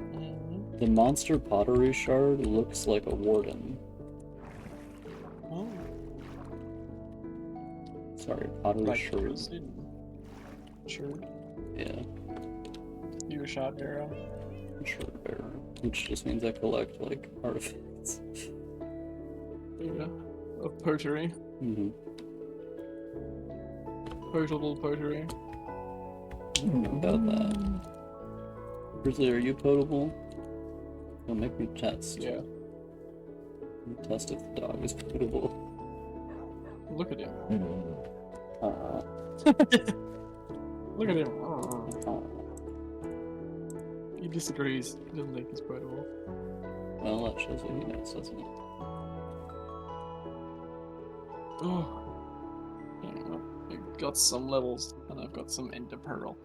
Mm-hmm. the monster pottery shard looks like a warden. Oh, Sorry, pottery like shard. Sure. Yeah, You a shot hero. shard bearer. Which just means I collect, like, artifacts. Yeah. Of pottery. Mm-hmm. Potable pottery. I don't know about that. Grizzly, are you potable? Don't make me test. Yeah. Test if the dog is potable. Look at him. Uh, Look at him. uh, He disagrees. He doesn't think he's potable. well, that shows what he knows, doesn't it? Oh. Yeah, I've got some levels, and I've got some ender pearl.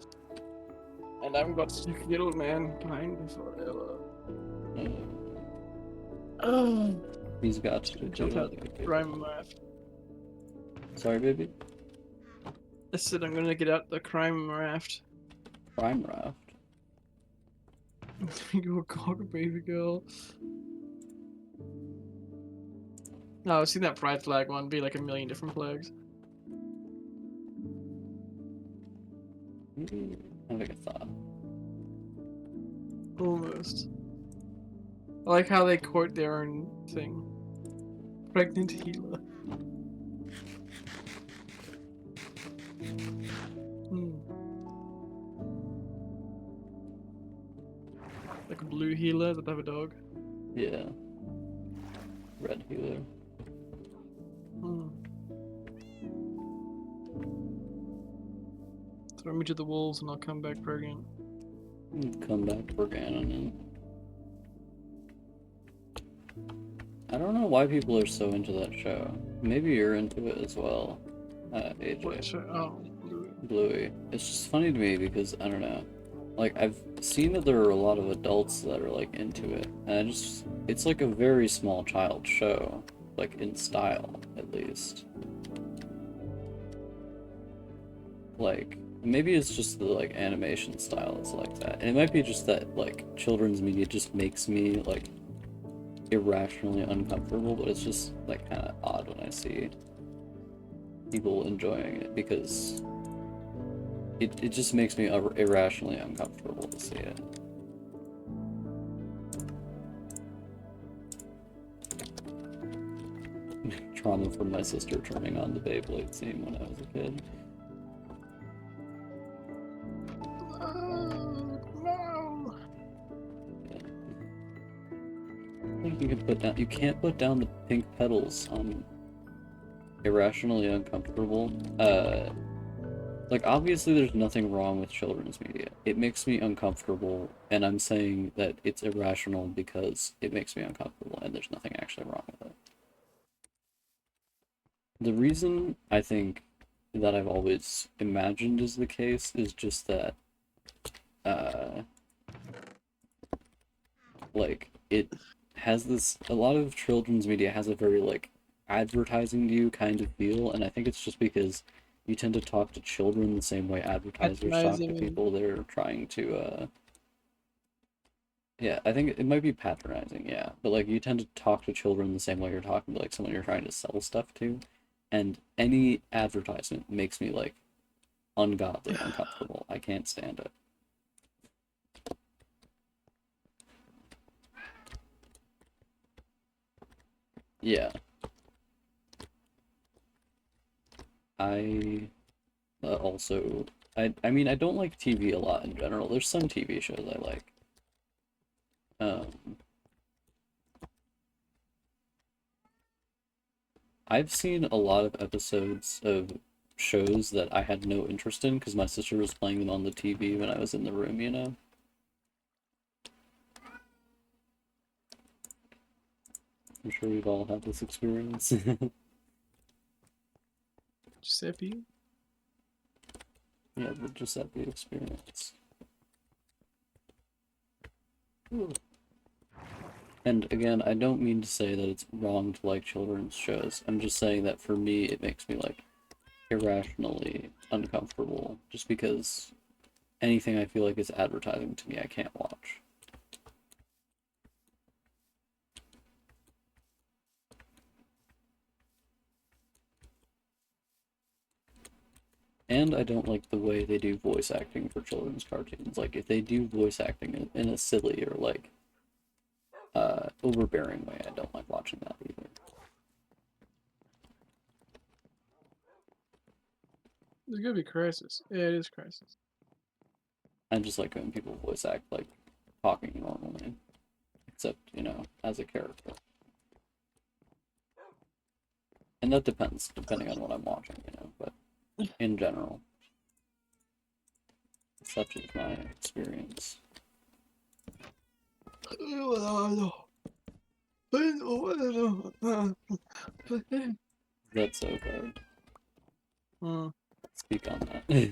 And I've got to kill mankind forever. Oh. He's got to Jump do out it. the crime raft. Sorry, baby? I said I'm gonna get out the crime raft. Crime raft. You a cock, baby girl. No, I've seen that pride flag one be like a million different flags. Having a thought. Almost. I like how they quote their own thing. Pregnant healer. Like a blue healer that have a dog. Yeah. Red healer. Throw me to the wolves and I'll come back pregnant. Come back for Ganon. I don't know why people are so into that show. Maybe you're into it as well, AJ. What show? Oh, blue. Bluey. It's just funny to me because, I don't know. Like, I've seen that there are a lot of adults that are, like, into it. And it's like a very small child show. Like, in style, at least. Like, maybe it's just the, like, animation style that's like that. And it might be just that, like, children's media just makes me, like, irrationally uncomfortable, but it's just, like, kind of odd when I see people enjoying it, because it just makes me irrationally uncomfortable to see it. Trauma from my sister turning on the Beyblade scene when I was a kid. No. Yeah. think you can put down. You can't put down the pink petals on irrationally uncomfortable. Like obviously there's nothing wrong with children's media. It makes me uncomfortable, and I'm saying that it's irrational because it makes me uncomfortable, and there's nothing actually wrong with it. The reason I think that I've always imagined is the case is just that, uh, like, it has this, a lot of children's media has a very, like, advertising to you kind of feel, and I think it's just because you tend to talk to children the same way advertisers talk to Patronizing and people they're trying to, yeah, I think it might be patronizing, yeah, but, like, you tend to talk to children the same way you're talking to, like, someone you're trying to sell stuff to, and any advertisement makes me, like, ungodly uncomfortable. I can't stand it. Yeah, I also I mean I don't like TV a lot in general. There's some TV shows I like. Um, I've seen a lot of episodes of shows that I had no interest in because my sister was playing them on the TV when I was in the room, you know? I'm sure we've all had this experience. Giuseppe. Yeah, the Giuseppe experience. And again, I don't mean to say that it's wrong to like children's shows. I'm just saying that for me, it makes me like irrationally uncomfortable just because anything I feel like is advertising to me, I can't watch. And I don't like the way they do voice acting for children's cartoons. Like, if they do voice acting in a silly or like overbearing way, I don't like watching that either. There's gonna be Crisis. Yeah, it is Crisis. I just like when people voice act like talking normally, except, you know, as a character. And that depends, depending on what I'm watching, you know, but in general, such is my experience. That's okay. Hmm. Speak on that.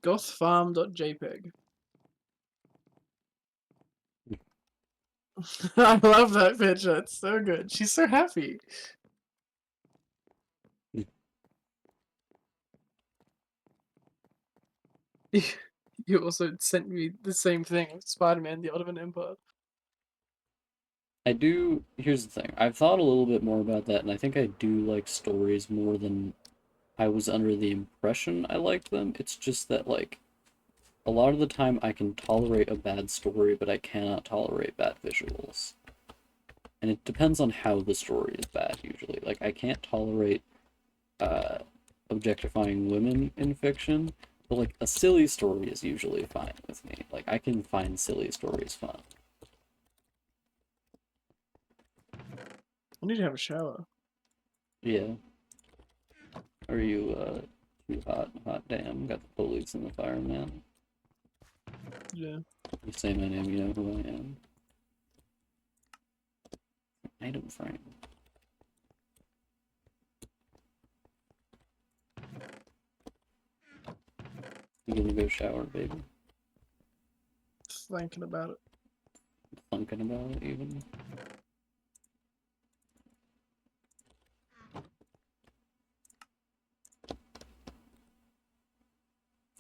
Gothfarm.jpg. I love that picture. It's so good. She's so happy. You also sent me the same thing of Spider-Man: The Ottoman Empire. I do. Here's the thing. I've thought a little bit more about that, and I think I do like stories more than I was under the impression I liked them. It's just that, like, a lot of the time I can tolerate a bad story, but I cannot tolerate bad visuals. And it depends on how the story is bad, usually. Like, I can't tolerate uh, objectifying women in fiction, but, like, a silly story is usually fine with me. Like, I can find silly stories fun. I need to have a shower. Yeah. Are you, too hot? Hot damn. Got the police in the fire, man. Yeah. You say my name, you know who I am. Item frame. You gonna go shower, baby? Thinking about it. Thinking about it, even?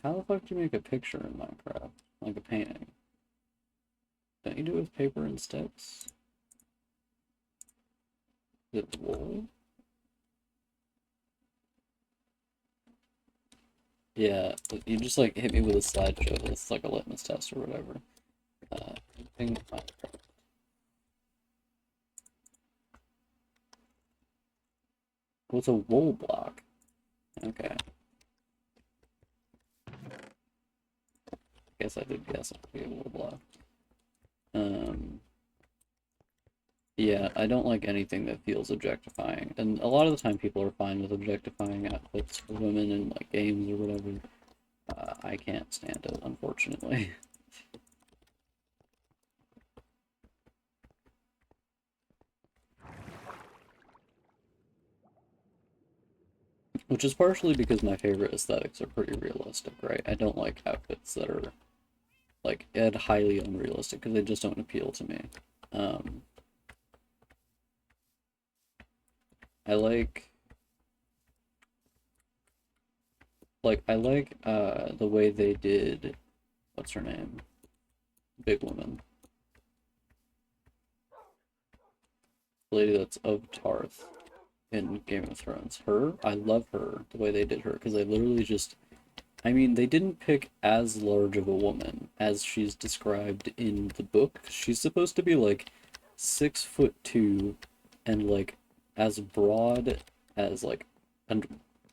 How the fuck do you make a picture in Minecraft? Like a painting? Don't you do it with paper and sticks? Is it wool? Yeah, you just like hit me with a slideshow that's like a litmus test or whatever. Ping Minecraft. What's a wool block? Okay, guess I did guess it would be a wool block. Yeah, I don't like anything that feels objectifying, and a lot of the time people are fine with objectifying outfits for women in like games or whatever. I can't stand it, unfortunately. Which is partially because my favorite aesthetics are pretty realistic, right? I don't like outfits that are like highly unrealistic because they just don't appeal to me. Um, I like the way they did what's her name? Big woman. The lady that's of Tarth in Game of Thrones. Her, I love her, the way they did her, because they literally just I mean, they didn't pick as large of a woman as she's described in the book. She's supposed to be like 6'2" and like as broad as like a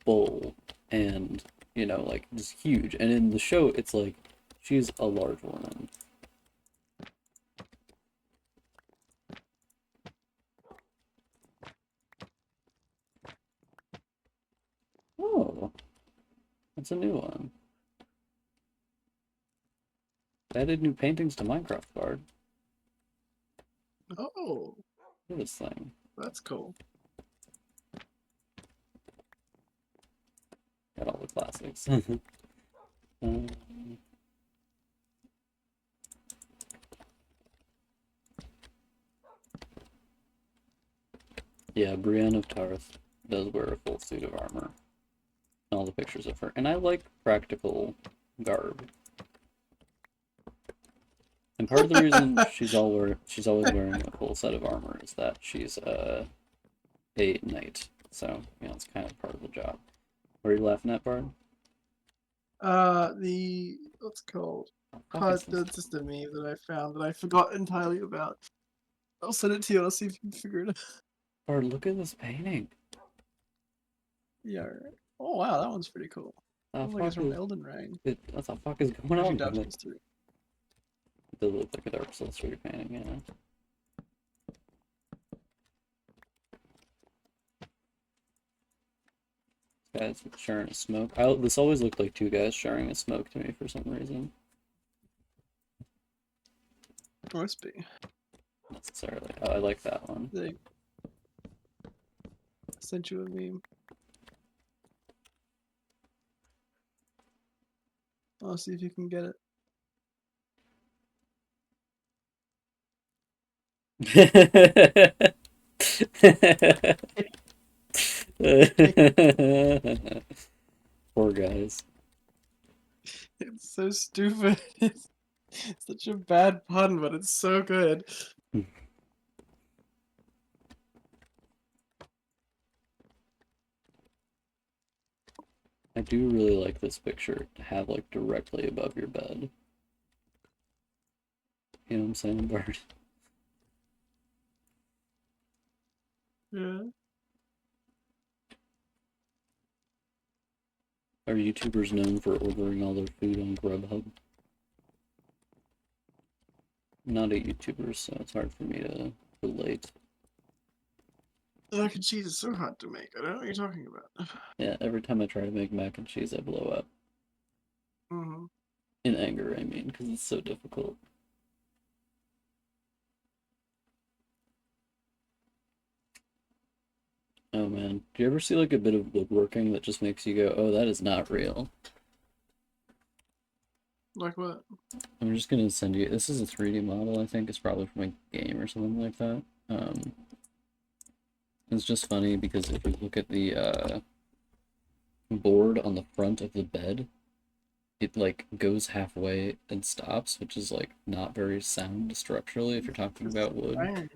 bull and like just huge. And in the show, it's like she's a large woman. Oh, that's a new one. They added new paintings to Minecraft Bard. Oh, Look at this thing. that's cool. Got all the classics. Um, Yeah, Brienne of Tarth does wear a full suit of armor. All the pictures of her. And I like practical garb. And part of the reason she's always wearing a full set of armor is that she's a knight. So, it's kind of part of the job. What are you laughing at, Bard? The what's it called? Fuck is this? That's just a meme that I found that I forgot entirely about. I'll send it to you and I'll see if you can figure it out. Bard, look at this painting. Yeah. Oh wow, that one's pretty cool. The Looks like it's fuck from is Elden Ring. what the fuck is going Actually, on Dark with it? Souls 3. It does look like a Dark Souls 3 painting, yeah. Guys sharing a smoke. This always looked like two guys sharing a smoke to me for some reason. Must be. Necessarily. Oh, I like that one. They sent you a meme. I'll see if you can get it. Poor guys. It's so stupid. It's such a bad pun, but it's so good. I do really like this picture to have like directly above your bed. You know what I'm saying, Bart? Yeah. Are YouTubers known for ordering all their food on Grubhub? I'm not a YouTuber, so it's hard for me to relate. Mac and cheese is so hard to make. I don't know what you're talking about. Yeah, every time I try to make mac and cheese, I blow up. Mm-hmm. In anger, I mean, because it's so difficult. Oh man, do you ever see like a bit of woodworking that just makes you go, oh, that is not real? Like what? I'm just gonna send you, this is a 3D model, I think. It's probably from a game or something like that. It's just funny because if you look at the board on the front of the bed, it like goes halfway and stops, which is like not very sound structurally if you're talking This about wood. iron.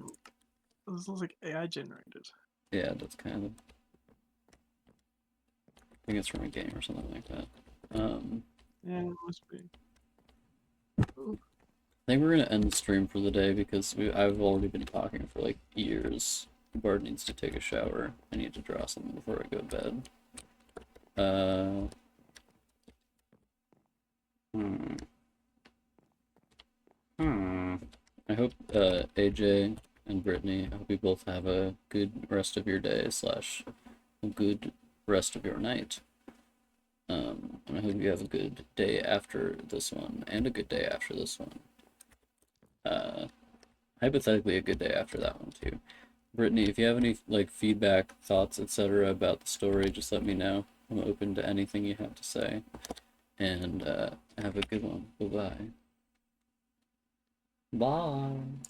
This looks like AI generated. Yeah, that's kind of. I think it's from a game or something like that. Yeah, it must be. I think we're gonna end the stream for the day because I've already been talking for like years. Bard needs to take a shower. I need to draw something before I go to bed. Uh, hmm. I hope AJ and Brittany, I hope you both have a good rest of your day slash a good rest of your night. And I hope you have a good day after this one and a good day after this one. Hypothetically a good day after that one too. Brittany, if you have any like feedback, thoughts, etc. about the story, just let me know. I'm open to anything you have to say. And have a good one. Bye-bye. Bye.